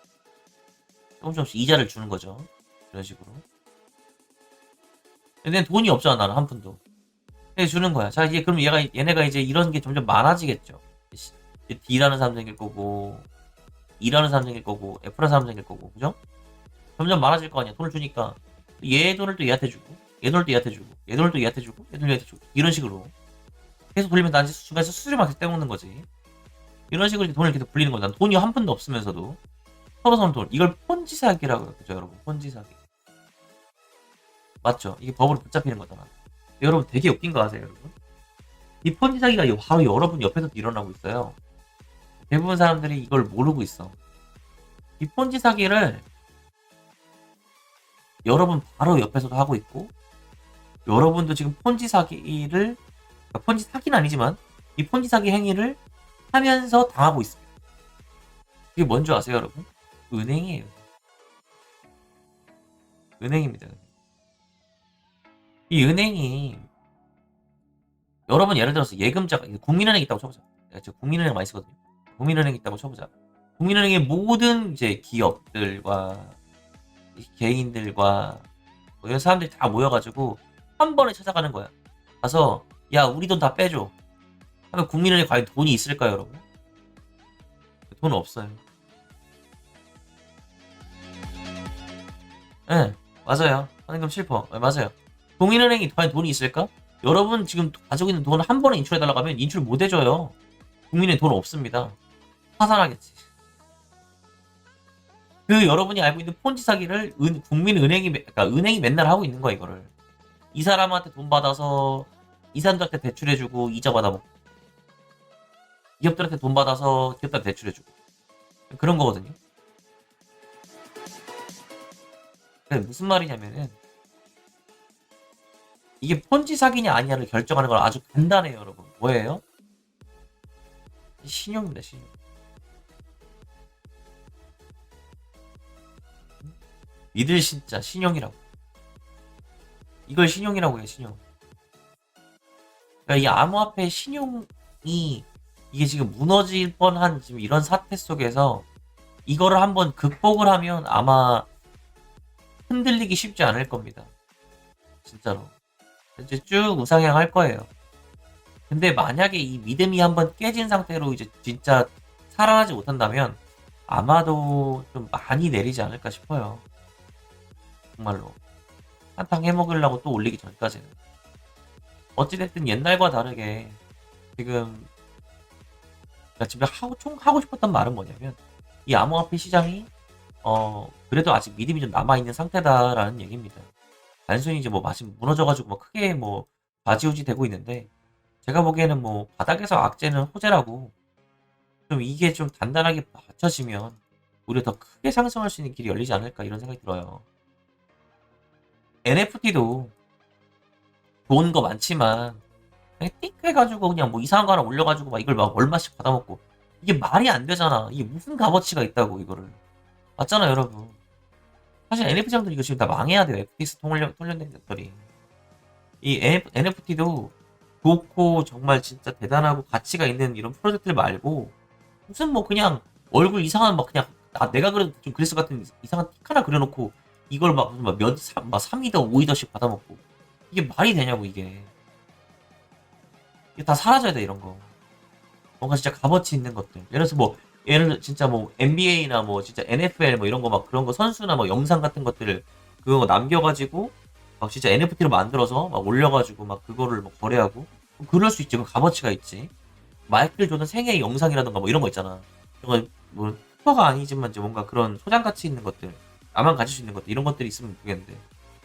조금씩 이자를 주는 거죠. 이런 식으로. 근데 돈이 없잖아, 나는 한 푼도. 근데 주는 거야. 자, 이제 그럼 얘네가 이제 이런 게 점점 많아지겠죠. D라는 사람 생길 거고, E라는 사람 생길 거고, F라는 사람 생길 거고, 그죠? 점점 많아질 거 아니야. 돈을 주니까. 얘 돈을 또 얘한테 주고, 얘 돈을 또 얘한테 주고, 얘 돈을 또 얘한테 주고, 얘 돈을 얘한테 주고. 이런 식으로. 계속 돌리면 난 중간에서 수수료만 계속 떼먹는 거지. 이런 식으로 돈을 계속 불리는 거야. 난 돈이 한 푼도 없으면서도. 서로 돈. 이걸 폰지 사기라고 해요. 그죠, 여러분? 폰지 사기. 맞죠? 이게 법으로 붙잡히는 거잖아. 여러분 되게 웃긴 거 아세요, 여러분? 이 폰지 사기가 바로 여러분 옆에서도 일어나고 있어요. 대부분 사람들이 이걸 모르고 있어. 이 폰지 사기를 여러분 바로 옆에서도 하고 있고, 여러분도 지금 폰지 사기를, 그러니까 폰지 사기는 아니지만, 이 폰지 사기 행위를 하면서 당하고 있습니다. 이게 뭔지 아세요, 여러분? 은행이에요. 은행입니다. 이 은행이, 여러분 예를 들어서 예금자가, 국민은행 있다고 쳐보자. 제가 국민은행 많이 쓰거든요. 국민은행 있다고 쳐보자. 국민은행의 모든 이제 기업들과 개인들과 뭐 이런 사람들이 다 모여가지고 한 번에 찾아가는 거야. 가서 야 우리 돈 다 빼줘. 하면 국민은행에 과연 돈이 있을까요, 여러분? 돈 없어요. 예, 네, 맞아요. 현금 실퍼. 네, 맞아요. 국민은행이 과연 돈이 있을까? 여러분 지금 가지고 있는 돈 한 번에 인출해달라고 하면 인출 못 해줘요. 국민은행 돈 없습니다. 파산하겠지. 그 여러분이 알고 있는 폰지 사기를 국민은행이, 그러니까 은행이 맨날 하고 있는 거야, 이거를. 이 사람한테 돈 받아서 이 사람들한테 대출해주고 이자 받아먹고, 기업들한테 돈 받아서 기업들한테 대출해주고, 그런 거거든요. 무슨 말이냐면은 이게 폰지 사기냐 아니냐를 결정하는 건 아주 간단해요, 여러분. 뭐예요? 신용입니다, 신용. 믿을 진짜 신용이라고. 이걸 신용이라고 해, 신용. 그러니까 이 암호화폐 신용이 이게 지금 무너질 뻔한 지금 이런 사태 속에서 이거를 한번 극복을 하면 아마 흔들리기 쉽지 않을 겁니다. 진짜로. 이제 쭉 우상향할 거예요. 근데 만약에 이 믿음이 한번 깨진 상태로 이제 진짜 살아나지 못한다면 아마도 좀 많이 내리지 않을까 싶어요. 정말로. 한탕 해먹으려고 또 올리기 전까지는. 어찌됐든 옛날과 다르게 지금 제가 지금 하고 싶었던 말은 뭐냐면 이 암호화폐 시장이 그래도 아직 믿음이 좀 남아있는 상태다라는 얘기입니다. 단순히 이제 뭐 맛이 무너져가지고 뭐 크게 뭐 좌지우지 되고 있는데 제가 보기에는 뭐 바닥에서 악재는 호재라고 좀 이게 좀 단단하게 받쳐지면 오히려 더 크게 상승할 수 있는 길이 열리지 않을까 이런 생각이 들어요. NFT도 좋은 거 많지만 그냥 띡 해가지고 그냥 뭐 이상한 거 하나 올려가지고 막 이걸 막 얼마씩 받아먹고 이게 말이 안 되잖아. 이게 무슨 값어치가 있다고 이거를. 맞잖아 여러분. 사실 NFT장들 이거 지금 다 망해야 돼요. FTX 통련된 것들이. 이 NFT도 좋고 정말 진짜 대단하고 가치가 있는 이런 프로젝트들 말고 무슨 뭐 그냥 얼굴 이상한 막 그냥 내가 그래도 좀 그리스 같은 이상한 틱 하나 그려놓고 이걸 막 3이더 5이더씩 받아먹고 이게 말이 되냐고 이게 다 사라져야 돼 이런 거. 뭔가 진짜 값어치 있는 것들. 예를 들어서 뭐 예를 들어 진짜 뭐 NBA나 뭐 진짜 NFL 뭐 이런 거 막 그런 거 선수나 뭐 영상 같은 것들을 그거 남겨가지고 막 진짜 NFT로 만들어서 막 올려가지고 막 그거를 막 거래하고 그럴 수 있지. 그 값어치가 있지. 마이클 조던 생애 영상이라던가 뭐 이런 거 있잖아. 이런 거뭐 슈퍼가 아니지만 이제 뭔가 그런 소장 가치 있는 것들, 나만 가질 수 있는 것들 이런 것들이 있으면 좋겠는데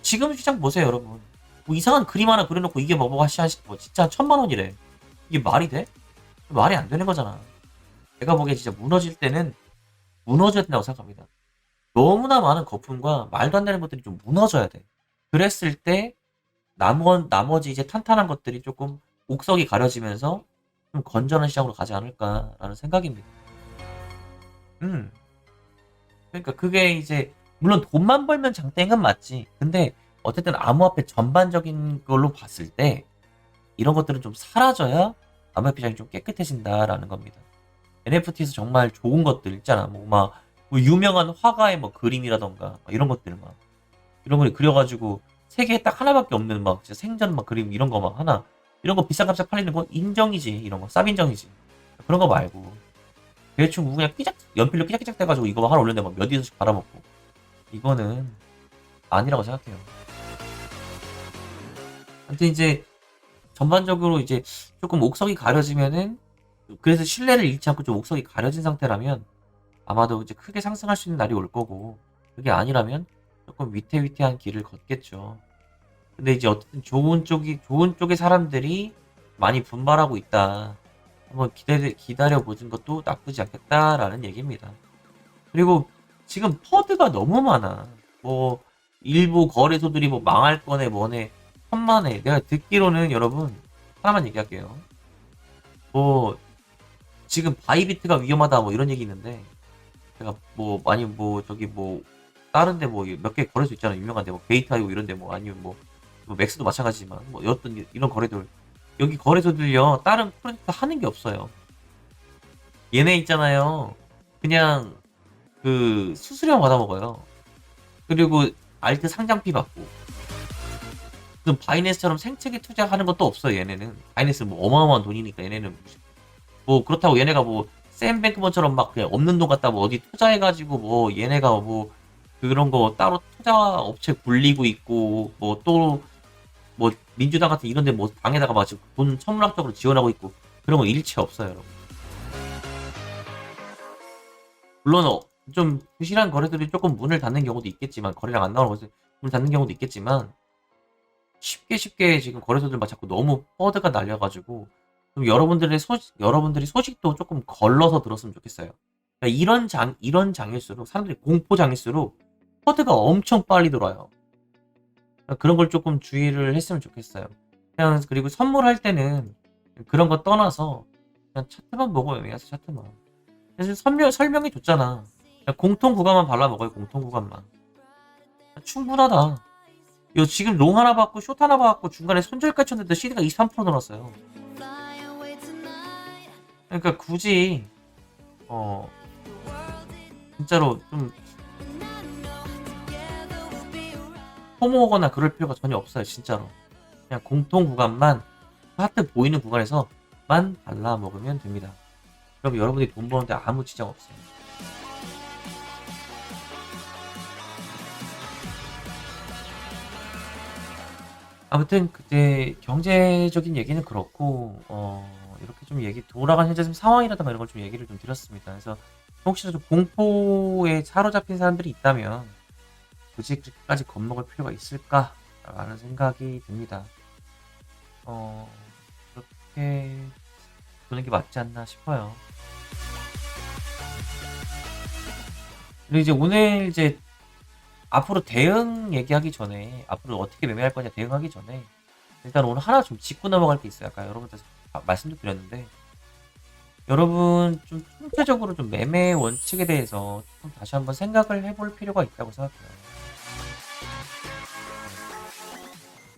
지금 시장 보세요 여러분. 뭐 이상한 그림 하나 그려놓고 이게 뭐 진짜 1,000만 원이래. 이게 말이 돼? 말이 안 되는 거잖아. 제가 보기엔 진짜 무너질 때는 무너져야 된다고 생각합니다. 너무나 많은 거품과 말도 안 되는 것들이 좀 무너져야 돼. 그랬을 때 나머지 이제 탄탄한 것들이 조금 옥석이 가려지면서 좀 건전한 시장으로 가지 않을까라는 생각입니다. 음. 그러니까 그게 이제 물론 돈만 벌면 장땡은 맞지. 근데 어쨌든 암호화폐 전반적인 걸로 봤을 때 이런 것들은 좀 사라져야 암호화폐 시장이 좀 깨끗해진다라는 겁니다. NFT에서 정말 좋은 것들 있잖아. 뭐 유명한 화가의 뭐 그림이라던가 이런 것들 막 이런 걸 그려가지고 세계에 딱 하나밖에 없는 막 진짜 생전 막 그림 이런 거 막 하나 이런 거 비싼 값에 팔리는 거 인정이지. 이런 거 쌉인정이지. 그런 거 말고 대충 그냥 연필로 삐작삐작 돼가지고 이거 하나 올렸는데 막몇 이서씩 팔아먹고 이거는 아니라고 생각해요. 아무튼 이제 전반적으로 이제 조금 옥석이 가려지면은 그래서 신뢰를 잃지 않고 좀 옥석이 가려진 상태라면 아마도 이제 크게 상승할 수 있는 날이 올 거고 그게 아니라면 조금 위태위태한 길을 걷겠죠. 근데 이제 어쨌든 좋은 쪽의 사람들이 많이 분발하고 있다. 한번 기다려 보는 것도 나쁘지 않겠다라는 얘기입니다. 그리고 지금 퍼드가 너무 많아. 뭐 일부 거래소들이 뭐 망할 거네 뭐네 천만에. 내가 듣기로는 여러분 하나만 얘기할게요. 뭐 지금 바이비트가 위험하다 뭐 이런 얘기 있는데 제가 뭐 많이 뭐 저기 뭐 다른데 뭐 몇 개 거래소 있잖아 유명한데 뭐 게이트아이오 이런데 뭐 아니면 뭐 맥스도 마찬가지지만 뭐 여튼 이런 거래들 여기 거래소들요 다른 프로젝트 하는 게 없어요. 얘네 있잖아요. 그냥 그 수수료 받아 먹어요. 그리고 알트 상장비 받고. 그 바이낸스처럼 생체계 투자하는 것도 없어요. 얘네는 바이낸스 뭐 어마어마한 돈이니까 얘네는 뭐 그렇다고 얘네가 뭐 샘뱅크먼처럼 막 그냥 없는 돈 갖다 뭐 어디 투자해가지고 뭐 얘네가 뭐 그런 거 따로 투자 업체 굴리고 있고 뭐 또 뭐 민주당 같은 이런데 뭐 당에다가 막 지금 돈 천문학적으로 지원하고 있고 그런 거 일체 없어요, 여러분. 물론 좀 부실한 거래들이 조금 문을 닫는 경우도 있겠지만 거래량 안 나오는 것을 문을 닫는 경우도 있겠지만 쉽게 지금 거래소들 막 자꾸 너무 퍼드가 날려가지고 좀 여러분들이 소식도 조금 걸러서 들었으면 좋겠어요. 그러니까 이런 장일수록 사람들이 공포장일수록 퍼드가 엄청 빨리 돌아요. 그러니까 그런 걸 조금 주의를 했으면 좋겠어요. 그냥 그리고 선물할 때는 그런 거 떠나서 그냥 차트만 보고 애매해서 차트만. 그래서 설명이 좋잖아. 그냥 공통 구간만 발라 먹어요. 공통 구간만. 충분하다. 요 지금 롱 하나 받고 숏 하나 받고 중간에 손절까지 쳤는데 CD가 23% 늘었어요. 그러니까 굳이 어 진짜로 좀 소모하거나 그럴 필요가 전혀 없어요. 진짜로. 그냥 공통 구간만 하트 보이는 구간에서만 발라 먹으면 됩니다. 그럼 여러분이 돈 버는데 아무 지장 없어요. 아무튼 그때 경제적인 얘기는 그렇고 이렇게 좀 얘기 돌아가는 현재 상황이라든가 이런 걸 좀 얘기를 좀 드렸습니다. 그래서 혹시나 좀 공포에 사로잡힌 사람들이 있다면 굳이 그렇게까지 겁먹을 필요가 있을까라는 생각이 듭니다. 그렇게 보는 게 맞지 않나 싶어요. 그리고 이제 오늘 이제 앞으로 대응 얘기하기 전에 앞으로 어떻게 매매할 거냐 대응하기 전에 일단 오늘 하나 좀 짚고 넘어갈 게 있어요. 아까 여러분한테 말씀도 드렸는데 여러분 좀 총체적으로 좀 매매 원칙에 대해서 좀 다시 한번 생각을 해볼 필요가 있다고 생각해요.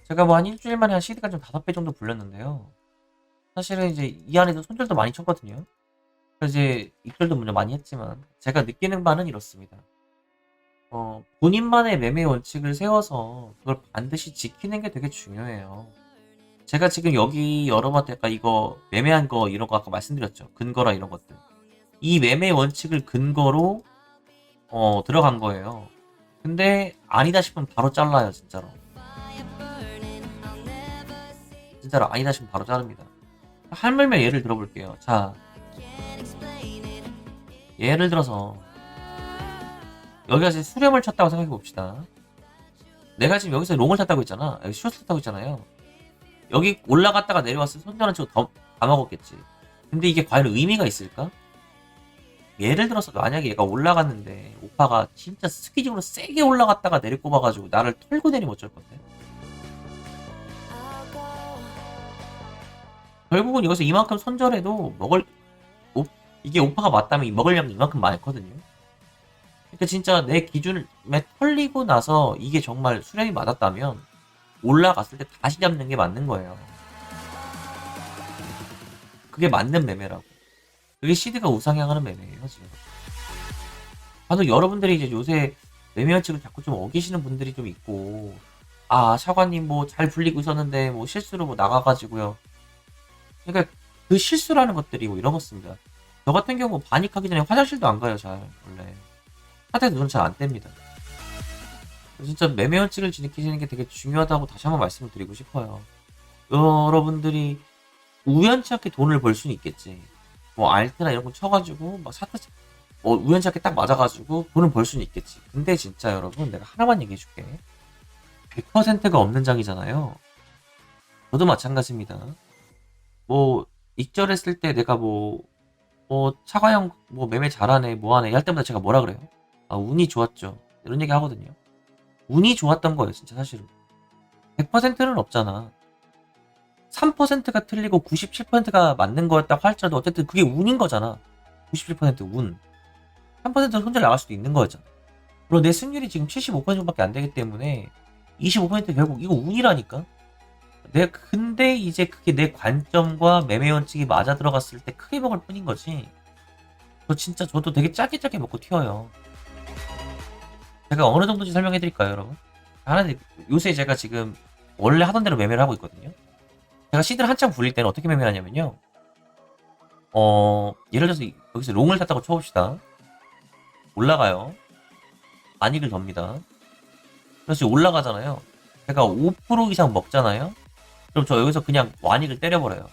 제가 뭐 한 일주일 만에 한 CD가 좀 5배 정도 불렸는데요. 사실은 이제 이 안에서 손절도 많이 쳤거든요. 그래서 이제 입절도 물론 많이 했지만 제가 느끼는 바는 이렇습니다. 본인만의 매매 원칙을 세워서 그걸 반드시 지키는 게 되게 중요해요. 제가 지금 여기 여러분한테 아까 이거 매매한 거 이런 거 아까 말씀드렸죠. 근거라 이런 것들. 이 매매 원칙을 근거로 들어간 거예요. 근데 아니다 싶으면 바로 잘라요, 진짜로. 진짜로 아니다 싶으면 바로 자릅니다. 할물며 예를 들어볼게요. 자, 예를 들어서 여기가 지금 수렴을 쳤다고 생각해 봅시다. 내가 지금 여기서 롱을 탔다고 했잖아. 여기 숏을 탔다고 했잖아요. 여기 올라갔다가 내려왔을 때 손절한 치고 다 먹었겠지. 근데 이게 과연 의미가 있을까? 예를 들어서 만약에 얘가 올라갔는데 오빠가 진짜 스키직으로 세게 올라갔다가 내리꼽아가지고 나를 털고 내리면 어쩔 건데? 결국은 여기서 이만큼 손절해도 이게 오빠가 맞다면 먹을 양이 이만큼 많거든요. 그러니까 진짜 내 기준에 털리고 나서 이게 정말 수렴이 맞았다면 올라갔을 때 다시 잡는 게 맞는 거예요. 그게 맞는 매매라고. 그게 시드가 우상향하는 매매예요, 지금. 봐도 여러분들이 이제 요새 매매 원칙을 자꾸 좀 어기시는 분들이 좀 있고, 아, 사관님 뭐 잘 불리고 있었는데 뭐 실수로 뭐 나가가지고요. 그러니까 그 실수라는 것들이 뭐 이런 것입니다. 저 같은 경우 반익하기 전에 화장실도 안 가요, 잘. 원래. 하다해도 눈은 잘 안 뗍니다. 진짜 매매 원칙을 지키시는 게 되게 중요하다고 다시 한번 말씀을 드리고 싶어요. 여러분들이 우연치 않게 돈을 벌 수는 있겠지. 뭐 알트나 이런 거 쳐가지고 막 우연치 않게 딱 맞아가지고 돈을 벌 수는 있겠지. 근데 진짜 여러분 내가 하나만 얘기해줄게. 100%가 없는 장이잖아요. 저도 마찬가지입니다. 뭐 익절했을 때 내가 차가형 뭐 매매 잘하네 뭐하네 할 때마다 제가 뭐라 그래요? 아 운이 좋았죠. 이런 얘기 하거든요. 운이 좋았던 거예요, 진짜 사실은. 100%는 없잖아. 3%가 틀리고 97%가 맞는 거였다고 할지라도 어쨌든 그게 운인 거잖아. 97% 운. 3%는 손절 나갈 수도 있는 거였잖아. 그리고 내 승률이 지금 75% 정도밖에 안 되기 때문에 25% 결국 이거 운이라니까. 근데 이제 그게 내 관점과 매매 원칙이 맞아 들어갔을 때 크게 먹을 뿐인 거지. 저도 되게 짧게 먹고 튀어요. 제가 어느 정도인지 설명해 드릴까요, 여러분? 요새 제가 지금 원래 하던 대로 매매를 하고 있거든요. 제가 시드를 한참 굴릴 때는 어떻게 매매를 하냐면요. 예를 들어서 여기서 롱을 탔다고 쳐봅시다. 올라가요. 안익을 덥니다. 그래서 올라가잖아요. 제가 5% 이상 먹잖아요. 그럼 저 여기서 그냥 완익을 때려버려요.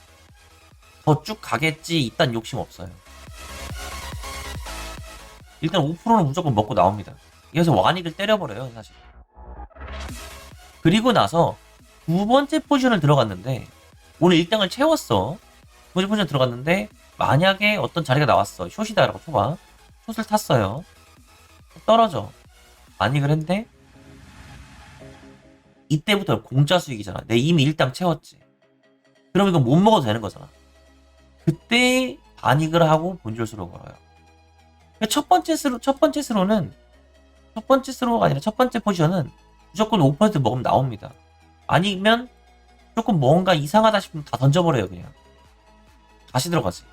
더 쭉 가겠지 이딴 욕심 없어요. 일단 5%는 무조건 먹고 나옵니다. 여기서 완익을 때려버려요, 사실. 그리고 나서 두 번째 포지션을 들어갔는데 오늘 1등을 채웠어. 두 번째 포지션 들어갔는데 만약에 어떤 자리가 나왔어. 숏이다라고 쳐봐. 숏을 탔어요. 떨어져. 완익을 했는데 이때부터 공짜 수익이잖아. 내 이미 1당 채웠지. 그럼 이거 못 먹어도 되는 거잖아. 그때 반익을 하고 본줄수로 걸어요. 첫 번째 수로는 첫 번째 스로우가 아니라 첫 번째 포지션은 무조건 5% 먹으면 나옵니다. 아니면 조금 뭔가 이상하다 싶으면 다 던져버려요. 그냥 다시 들어가지.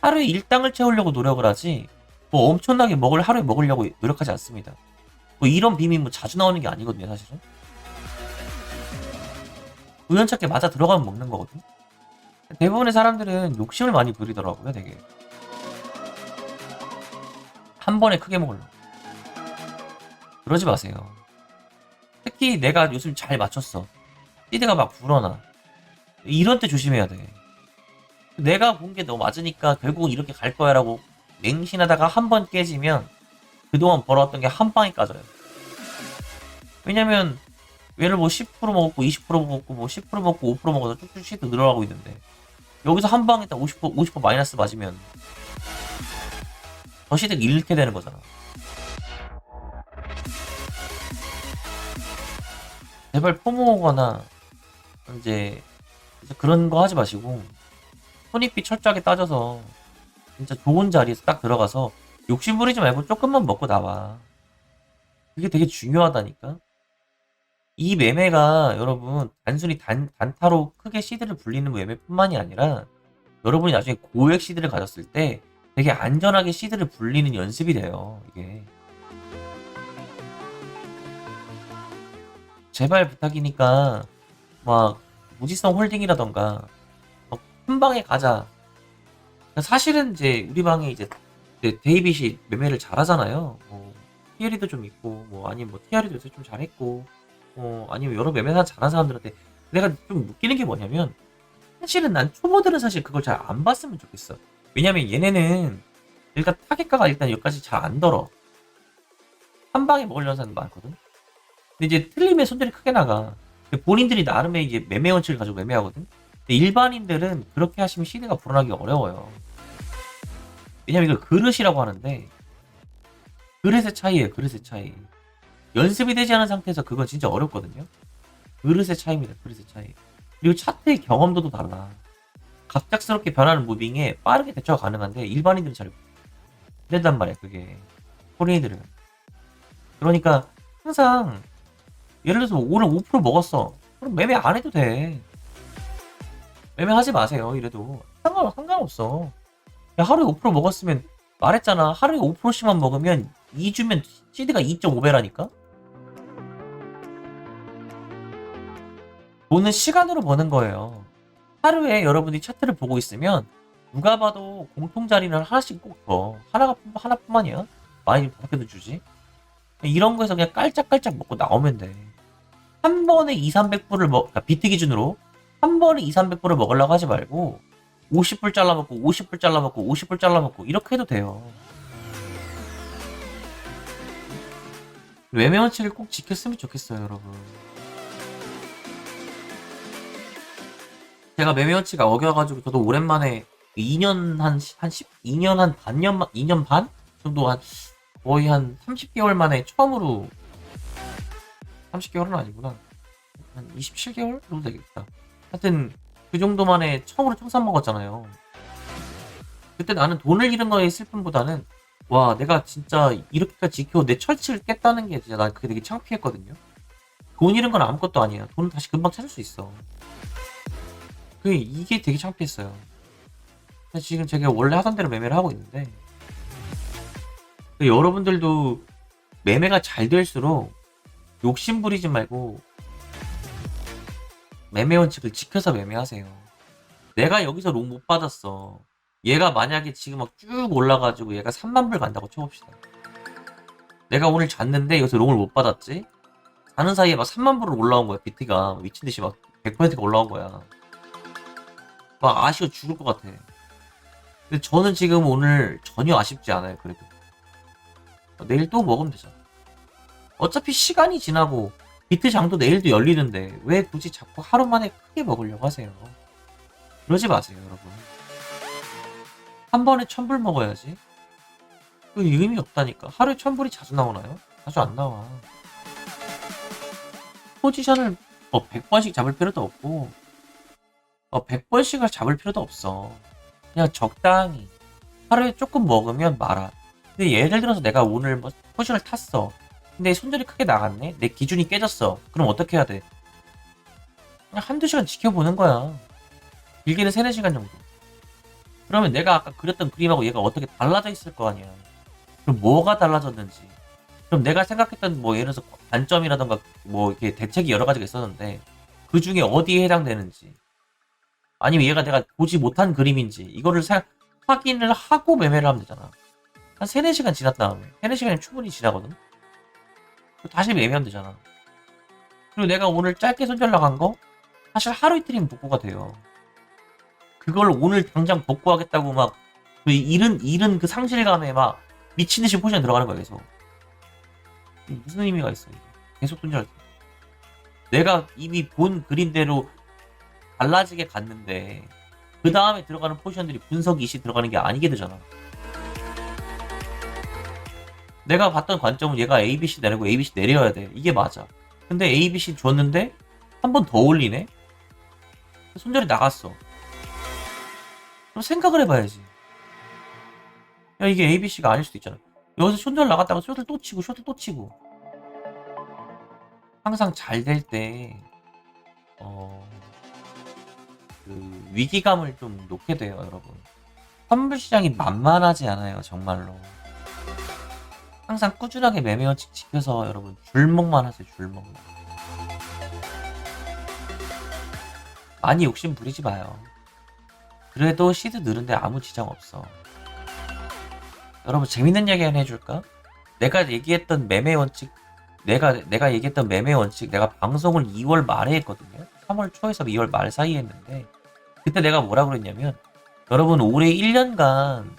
하루에 일당을 채우려고 노력을 하지 뭐 엄청나게 하루에 먹으려고 노력하지 않습니다. 뭐 이런 빔이 뭐 자주 나오는 게 아니거든요, 사실은. 우연찮게 맞아 들어가면 먹는 거거든. 대부분의 사람들은 욕심을 많이 부리더라고요, 되게. 한 번에 크게 먹으려고. 그러지 마세요. 특히 내가 요즘 잘 맞췄어. 시드가 막 불어나. 이런 때 조심해야 돼. 내가 본 게 너무 맞으니까 결국은 이렇게 갈 거야 라고 맹신하다가 한 번 깨지면 그동안 벌어왔던 게 한 방에 까져요. 왜냐면 얘를 뭐 10% 먹었고 20% 먹었고 뭐 10% 먹고 5% 먹어서 쭉쭉 시드 늘어가고 있는데 여기서 한 방에 딱 50% 마이너스 맞으면 더 시드가 잃게 되는 거잖아. 제발 포모거나 이제 그런 거 하지 마시고 손익비 철저하게 따져서 진짜 좋은 자리에서 딱 들어가서 욕심 부리지 말고 조금만 먹고 나와. 그게 되게 중요하다니까. 이 매매가 여러분 단순히 단타로 크게 시드를 불리는 매매뿐만이 아니라 여러분이 나중에 고액 시드를 가졌을 때 되게 안전하게 시드를 불리는 연습이 돼요. 이게 제발 부탁이니까 막 무지성 홀딩이라던가 한 방에 가자. 사실은 이제 우리 방에 이제 데이빗이 매매를 잘하잖아요. 뭐 티어리도 좀 있고 뭐 아니면 뭐 티어리도 요새 좀 잘했고 아니면 여러 매매사 잘하는 사람들한테 내가 좀 웃기는 게 뭐냐면 사실은 난 초보들은 사실 그걸 잘 안 봤으면 좋겠어. 왜냐면 얘네는 일단 타겟가가 일단 여기까지 잘 안 들어. 한 방에 먹으려는 사람도 많거든. 근데 이제 틀리면 손들이 크게 나가. 본인들이 나름의 이제 매매 원칙을 가지고 매매하거든. 근데 일반인들은 그렇게 하시면 시드가 불어나기 어려워요. 왜냐면 이걸 그릇이라고 하는데 그릇의 차이예요. 그릇의 차이. 연습이 되지 않은 상태에서 그건 진짜 어렵거든요. 그릇의 차이입니다. 그릇의 차이. 그리고 차트의 경험도도 달라. 갑작스럽게 변하는 무빙에 빠르게 대처가 가능한데 일반인들은 잘 된단 말이야. 그게 코리인들은. 그러니까 항상 예를 들어서 오늘 5% 먹었어. 그럼 매매 안 해도 돼. 매매하지 마세요. 이래도 상관없어. 야, 하루에 5% 먹었으면 말했잖아. 하루에 5%씩만 먹으면 2주면 시드가 2.5배라니까? 돈은 시간으로 버는 거예요. 하루에 여러분이 차트를 보고 있으면 누가 봐도 공통자리는 하나씩 꼭 더. 하나뿐만이야. 많이 밖에도 주지. 이런 거에서 그냥 깔짝깔짝 먹고 나오면 돼. 한 번에 2, 300불을 그러니까 비트 기준으로 한 번에 2, 300불을 먹으려고 하지 말고 50불 잘라먹고 50불 잘라먹고 50불 잘라먹고 이렇게 해도 돼요. 매매 원칙을 꼭 지켰으면 좋겠어요, 여러분. 제가 매매 원칙 어겨가지고 저도 오랜만에 2년 한 2년 한 반년 2년 반 정도 한 거의 한 30개월 만에 처음으로 30개월은 아니구나. 한 27개월 정도 되겠다. 하여튼 그 정도 만에 처음으로 청산 먹었잖아요. 그때 나는 돈을 잃은 거에 슬픔보다는 와 내가 진짜 이렇게까지 지켜 내 철칙을 깼다는 게 진짜 난 그게 되게 창피했거든요. 돈 잃은 건 아무것도 아니야. 돈은 다시 금방 찾을 수 있어. 이게 되게 창피했어요. 근데 지금 제가 원래 하던 대로 매매를 하고 있는데 여러분들도 매매가 잘 될수록 욕심 부리지 말고 매매 원칙을 지켜서 매매하세요. 내가 여기서 롱 못 받았어. 얘가 만약에 지금 막 쭉 올라가지고 얘가 3만 불 간다고 쳐봅시다. 내가 오늘 잤는데 여기서 롱을 못 받았지? 자는 사이에 막 3만 불을 올라온 거야. 비트가 미친듯이 막 100%가 올라온 거야. 막 아쉬워 죽을 것 같아. 근데 저는 지금 오늘 전혀 아쉽지 않아요. 그래도 내일 또 먹으면 되잖아. 어차피 시간이 지나고 비트 장도 내일도 열리는데 왜 굳이 자꾸 하루 만에 크게 먹으려고 하세요? 그러지 마세요, 여러분. 한 번에 1000불 먹어야지. 그 의미 없다니까. 하루에 1000불이 자주 나오나요? 자주 안 나와. 포지션을 100번씩 잡을 필요도 없고 100번씩을 잡을 필요도 없어. 그냥 적당히 하루에 조금 먹으면 말아. 근데 예를 들어서 내가 오늘 뭐 포션을 탔어. 근데 손절이 크게 나갔네? 내 기준이 깨졌어. 그럼 어떻게 해야 돼? 그냥 한두 시간 지켜보는 거야. 길게는 3, 4시간 정도. 그러면 내가 아까 그렸던 그림하고 얘가 어떻게 달라져 있을 거 아니야. 그럼 뭐가 달라졌는지. 그럼 내가 생각했던 뭐 예를 들어서 단점이라던가 뭐 이렇게 대책이 여러 가지가 있었는데 그 중에 어디에 해당되는지 아니면 얘가 내가 보지 못한 그림인지 이거를 확인을 하고 매매를 하면 되잖아. 한 3, 4시간 지났 다음에 3, 4시간이 충분히 지나거든. 다시 매매하면 되잖아. 그리고 내가 오늘 짧게 손절 나간 거 사실 하루 이틀이면 복구가 돼요. 그걸 오늘 당장 복구하겠다고 막 그 잃은 그 상실감에 막 미친듯이 포션에 들어가는 거야 계속. 무슨 의미가 있어 이게. 계속 손절할 때 내가 이미 본 그림대로 달라지게 갔는데 그 다음에 들어가는 포지션들이 분석 이시 들어가는 게 아니게 되잖아. 내가 봤던 관점은 얘가 ABC 내리고 ABC 내려야 돼. 이게 맞아. 근데 ABC 줬는데 한 번 더 올리네? 손절이 나갔어. 그럼 생각을 해봐야지. 야 이게 ABC가 아닐 수도 있잖아. 여기서 손절 나갔다가 숏을 또 치고 숏을 또 치고 항상 잘 될 때 그 위기감을 좀 놓게 돼요 여러분. 선물 시장이 만만하지 않아요 정말로. 항상 꾸준하게 매매 원칙 지켜서 여러분 줄목만 하세요 줄목만. 많이 욕심 부리지 마요. 그래도 시드 느는데 아무 지장 없어. 여러분 재밌는 얘기 하나 해줄까? 내가 얘기했던 매매 원칙 내가 얘기했던 매매 원칙 내가 방송을 2월 말에 했거든요. 3월 초에서 2월 말 사이에 했는데 그때 내가 뭐라 그랬냐면 여러분 올해 1년간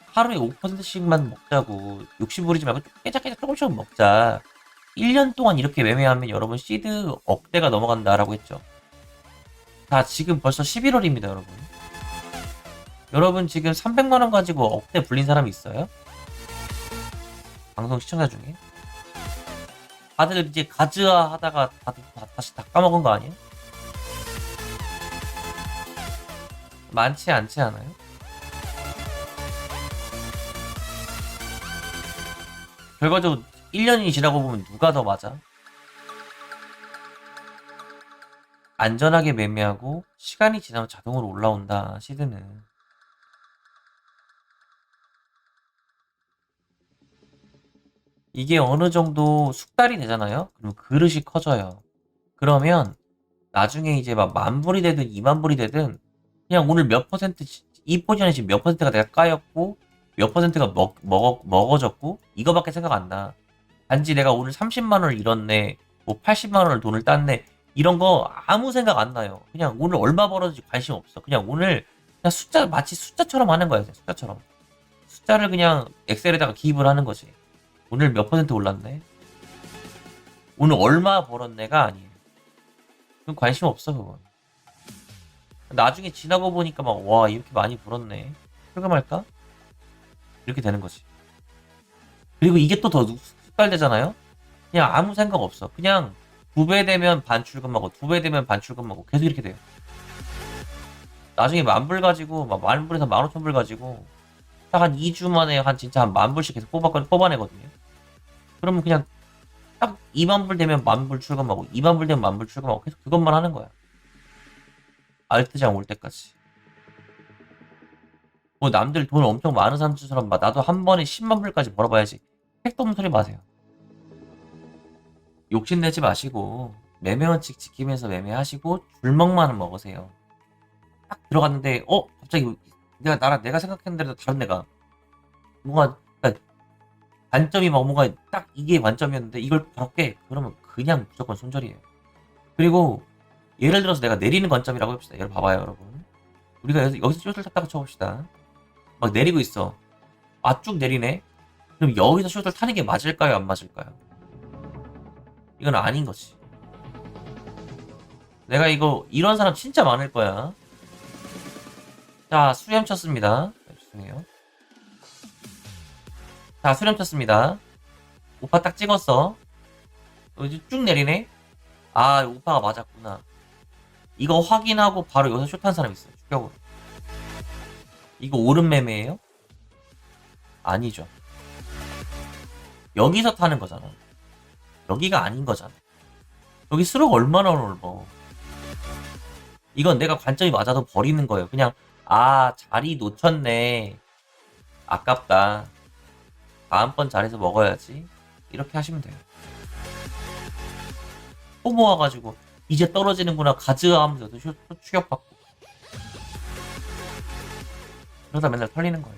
하루에 5%씩만 먹자고 욕심 부리지 말고 깨작깨작 조금씩 먹자. 1년 동안 이렇게 매매하면 여러분 시드 억대가 넘어간다라고 했죠. 자 지금 벌써 11월입니다 여러분. 여러분 지금 300만원 가지고 억대 불린 사람이 있어요? 방송 시청자 중에? 다들 이제 가즈아 하다가 다시 다 까먹은 거 아니에요? 많지 않지 않아요? 결과적으로 1년이 지나고 보면 누가 더 맞아? 안전하게 매매하고 시간이 지나면 자동으로 올라온다 시드는. 이게 어느 정도 숙달이 되잖아요? 그럼 그릇이 커져요. 그러면 나중에 이제 막 10,000불이 되든 20,000불이 되든 그냥 오늘 몇 퍼센트 이 포지션에 지금 몇 퍼센트가 내가 까였고 몇 퍼센트가 먹어졌고 이거밖에 생각 안 나. 단지 내가 오늘 30만원을 잃었네 뭐 80만원을 돈을 땄네 이런 거 아무 생각 안 나요. 그냥 오늘 얼마 벌었는지 관심 없어. 그냥 오늘 그냥 숫자 마치 숫자처럼 하는 거야. 숫자처럼 숫자를 그냥 엑셀에다가 기입을 하는 거지. 오늘 몇 퍼센트 올랐네? 오늘 얼마 벌었네가 아니에요. 그건 관심 없어 그건. 나중에 지나고 보니까 막 와 이렇게 많이 벌었네. 출금할까? 이렇게 되는 거지. 그리고 이게 또 더 숙달되잖아요? 그냥 아무 생각 없어. 그냥 2배 되면 반 출금하고 2배 되면 반 출금하고 계속 이렇게 돼요. 나중에 10,000불 가지고 막 10,000불에서 15,000불 가지고 딱 한 2주 만에 한 진짜 한 10,000불씩 계속 뽑아내거든요. 그러면 그냥 딱 20,000불 되면 10,000불 출금하고 20,000불 되면 10,000불 출금하고 계속 그것만 하는 거야. 알트장 올 때까지. 뭐 남들 돈 엄청 많은 사람들처럼 막 나도 한 번에 100,000불까지 벌어봐야지. 택도 없는 소리 마세요. 욕심내지 마시고 매매 원칙 지키면서 매매하시고 줄먹만 먹으세요. 딱 들어갔는데 갑자기 내가 생각했는 대로 다른 애가 뭔가 관점이 막 뭔가 딱 이게 관점이었는데 이걸 바로 깨. 그러면 그냥 무조건 손절이에요. 그리고 예를 들어서 내가 내리는 관점이라고 해봅시다. 여러분 봐봐요 여러분. 우리가 여기서 숏을 탔다고 쳐봅시다. 막 내리고 있어. 쭉 내리네. 그럼 여기서 숏을 타는 게 맞을까요 안 맞을까요? 이건 아닌 거지. 내가 이런 사람 진짜 많을 거야. 자 수렴 쳤습니다. 죄송해요. 자 수렴 쳤습니다. 오빠 딱 찍었어. 이제 쭉 내리네. 오빠가 맞았구나. 이거 확인하고 바로 여기서 숏한 사람 있어요. 추격으로. 이거 오른 매매예요? 아니죠. 여기서 타는 거잖아. 여기가 아닌 거잖아. 여기 수록 얼마나 넓어. 이건 내가 관점이 맞아도 버리는 거예요. 그냥 자리 놓쳤네. 아깝다. 다음번 자리에서 먹어야지. 이렇게 하시면 돼요. 또 모아가지고 이제 떨어지는구나 가즈아 하면서 또 추격받고 그러다 맨날 털리는 거예요.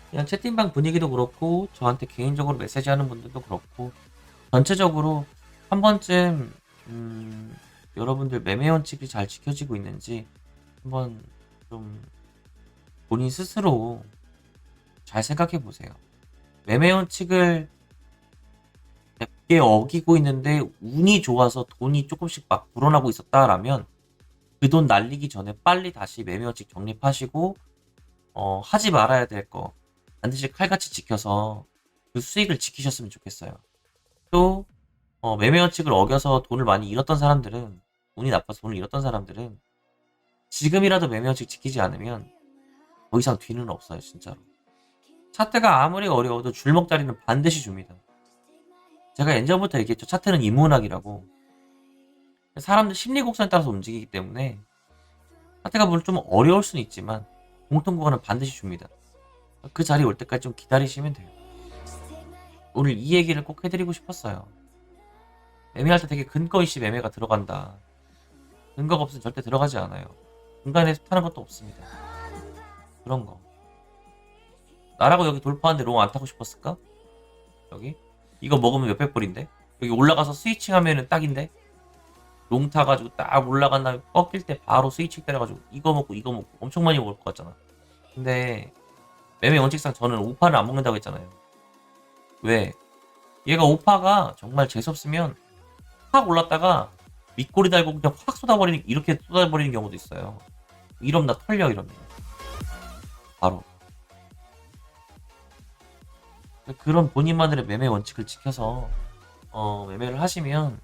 그냥 채팅방 분위기도 그렇고 저한테 개인적으로 메시지하는 분들도 그렇고 전체적으로 한 번쯤 여러분들 매매 원칙이 잘 지켜지고 있는지 한번 좀 본인 스스로 잘 생각해 보세요. 매매 원칙을 몇 개 어기고 있는데 운이 좋아서 돈이 조금씩 막 불어나고 있었다라면 그 돈 날리기 전에 빨리 다시 매매 원칙 정립하시고 하지 말아야 될 거 반드시 칼같이 지켜서 그 수익을 지키셨으면 좋겠어요. 또 매매 원칙을 어겨서 돈을 많이 잃었던 사람들은 운이 나빠서 돈을 잃었던 사람들은 지금이라도 매매 원칙 지키지 않으면 더 이상 뒤는 없어요. 진짜로. 차트가 아무리 어려워도 줄목자리는 반드시 줍니다. 제가 예전부터 얘기했죠. 차트는 인문학이라고. 사람들 심리 곡선에 따라서 움직이기 때문에 차트가 물론 좀 어려울 수는 있지만 공통 구간은 반드시 줍니다. 그 자리 올 때까지 좀 기다리시면 돼요. 오늘 이 얘기를 꼭 해드리고 싶었어요. 매매할 때 되게 근거 있이 매매가 들어간다. 근거가 없으면 절대 들어가지 않아요. 중간에 타는 것도 없습니다. 그런 거. 나라고 여기 돌파하는데 롱 안 타고 싶었을까? 여기? 이거 먹으면 몇백 불인데? 여기 올라가서 스위칭 하면은 딱인데? 롱 타가지고 딱 올라간 다음에 꺾일 때 바로 스위칭 때려가지고 이거 먹고 엄청 많이 먹을 것 같잖아. 근데 매매 원칙상 저는 오파를 안 먹는다고 했잖아요. 왜? 얘가 오파가 정말 재수없으면 확 올랐다가 밑꼬리 달고 그냥 확 쏟아버리는 이렇게 쏟아버리는 경우도 있어요. 이러면 나 털려 이러면 바로 그런 본인만의 매매 원칙을 지켜서 매매를 하시면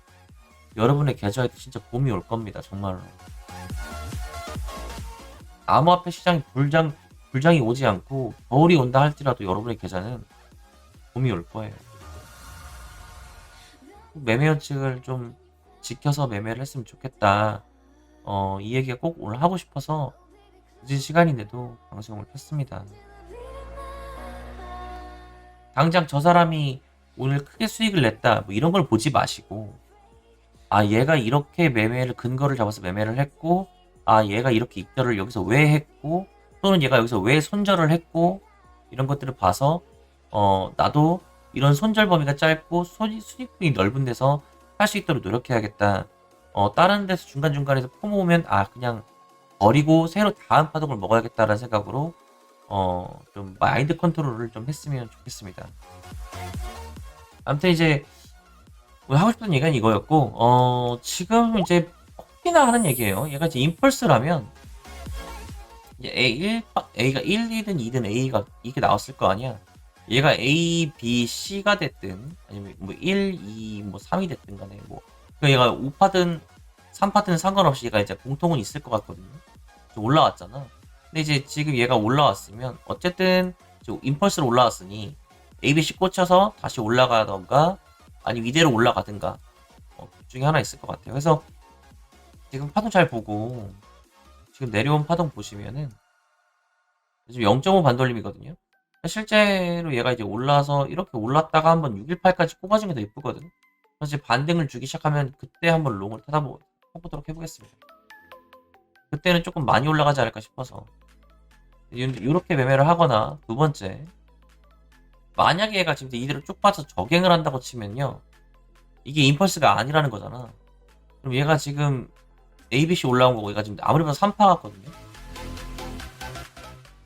여러분의 계좌에도 진짜 봄이 올 겁니다. 정말로. 암호화폐 시장이 불장이 오지 않고 겨울이 온다 할지라도 여러분의 계좌는 봄이 올 거예요. 매매 원칙을 좀 지켜서 매매를 했으면 좋겠다. 이 얘기가 꼭 오늘 하고 싶어서 늦은 시간인데도 방송을 켰습니다. 당장 저 사람이 오늘 크게 수익을 냈다 뭐 이런 걸 보지 마시고 얘가 이렇게 매매를 근거를 잡아서 매매를 했고 얘가 이렇게 입절을 여기서 왜 했고 또는 얘가 여기서 왜 손절을 했고 이런 것들을 봐서 나도 이런 손절 범위가 짧고 수익분이 넓은 데서 할 수 있도록 노력해야겠다. 다른 데서 중간중간에서 포모 오면 그냥 버리고 새로 다음 파동을 먹어야겠다라는 생각으로 좀 마인드 컨트롤을 좀 했으면 좋겠습니다. 아무튼 이제 오늘 하고 싶던 얘기는 이거였고 지금 이제 혹시나 하는 얘기예요. 얘가 이제 임펄스라면 이제 A가 1, 2든 2든 A가 이게 나왔을 거 아니야. 얘가 A, B, C가 됐든 아니면 뭐 1, 2, 뭐 3이 됐든 간에 뭐 얘가 5파든 3파든 상관없이 얘가 이제 공통은 있을 것 같거든요. 올라왔잖아. 근데 이제 지금 얘가 올라왔으면 어쨌든 임펄스로 올라왔으니 A, B, C 꽂혀서 다시 올라가던가 아니면 이대로 올라가든가 둘 중에 하나 있을 것 같아요. 그래서 지금 파동 잘 보고 지금 내려온 파동 보시면은 지금 0.5 반돌림이거든요. 실제로 얘가 이제 올라서 이렇게 올랐다가 한번 618까지 꼽아주면 더 이쁘거든. 그래서 이제 반등을 주기 시작하면 그때 한번 롱을 타보도록 해보겠습니다. 그때는 조금 많이 올라가지 않을까 싶어서 이렇게 매매를 하거나 두 번째 만약에 얘가 지금 이대로 쭉 빠져 저갱을 한다고 치면요 이게 임펄스가 아니라는 거잖아. 그럼 얘가 지금 ABC 올라온 거고 얘가 지금 아무리 봐도 3파 같거든요.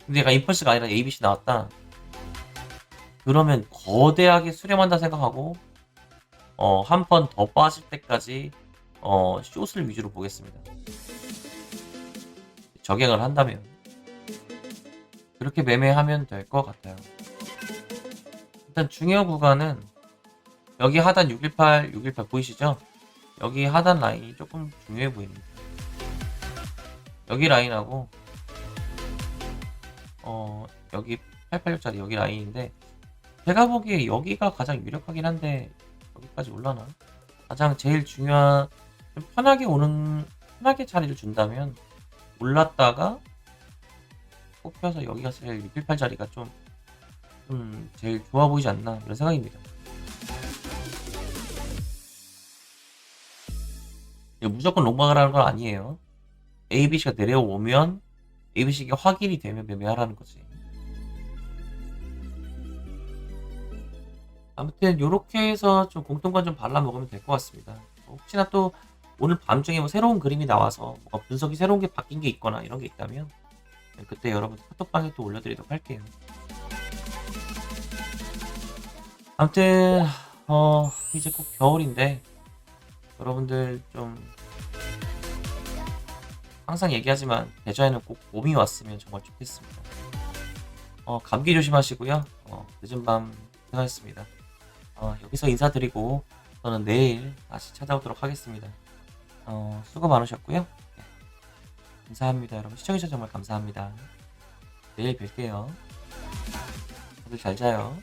근데 얘가 임펄스가 아니라 ABC 나왔다. 그러면 거대하게 수렴한다 생각하고 한 번 더 빠질 때까지 숏을 위주로 보겠습니다. 저갱을 한다면 그렇게 매매하면 될 것 같아요. 일단 중요 구간은 여기 하단 618 보이시죠? 여기 하단 라인이 조금 중요해 보입니다. 여기 라인하고 여기 886짜리 여기 라인인데 제가 보기에 여기가 가장 유력하긴 한데 여기까지 올라나? 가장 제일 중요한 좀 편하게 자리를 준다면 올랐다가 뽑혀서 여기가 제일 618 자리가 좀 제일 좋아 보이지 않나 이런 생각입니다. 이거 무조건 롱박을 건 아니에요. ABC가 내려오면 ABC가 확인이 되면 매매하라는 거지. 아무튼 요렇게 해서 좀 공통관 좀 발라 먹으면 될 것 같습니다. 혹시나 또 오늘 밤중에 뭐 새로운 그림이 나와서 뭔가 분석이 새로운 게 바뀐 게 있거나 이런 게 있다면 그때 여러분들 카톡방에 또 올려드리도록 할게요. 아무튼 이제 곧 겨울인데 여러분들 좀 항상 얘기하지만 계좌에는 꼭 봄이 왔으면 정말 좋겠습니다. 감기 조심하시고요. 늦은 밤 고생하셨습니다. 여기서 인사드리고 저는 내일 다시 찾아오도록 하겠습니다. 수고 많으셨고요. 네, 감사합니다. 여러분 시청해주셔서 정말 감사합니다. 내일 뵐게요. 다들 잘 자요.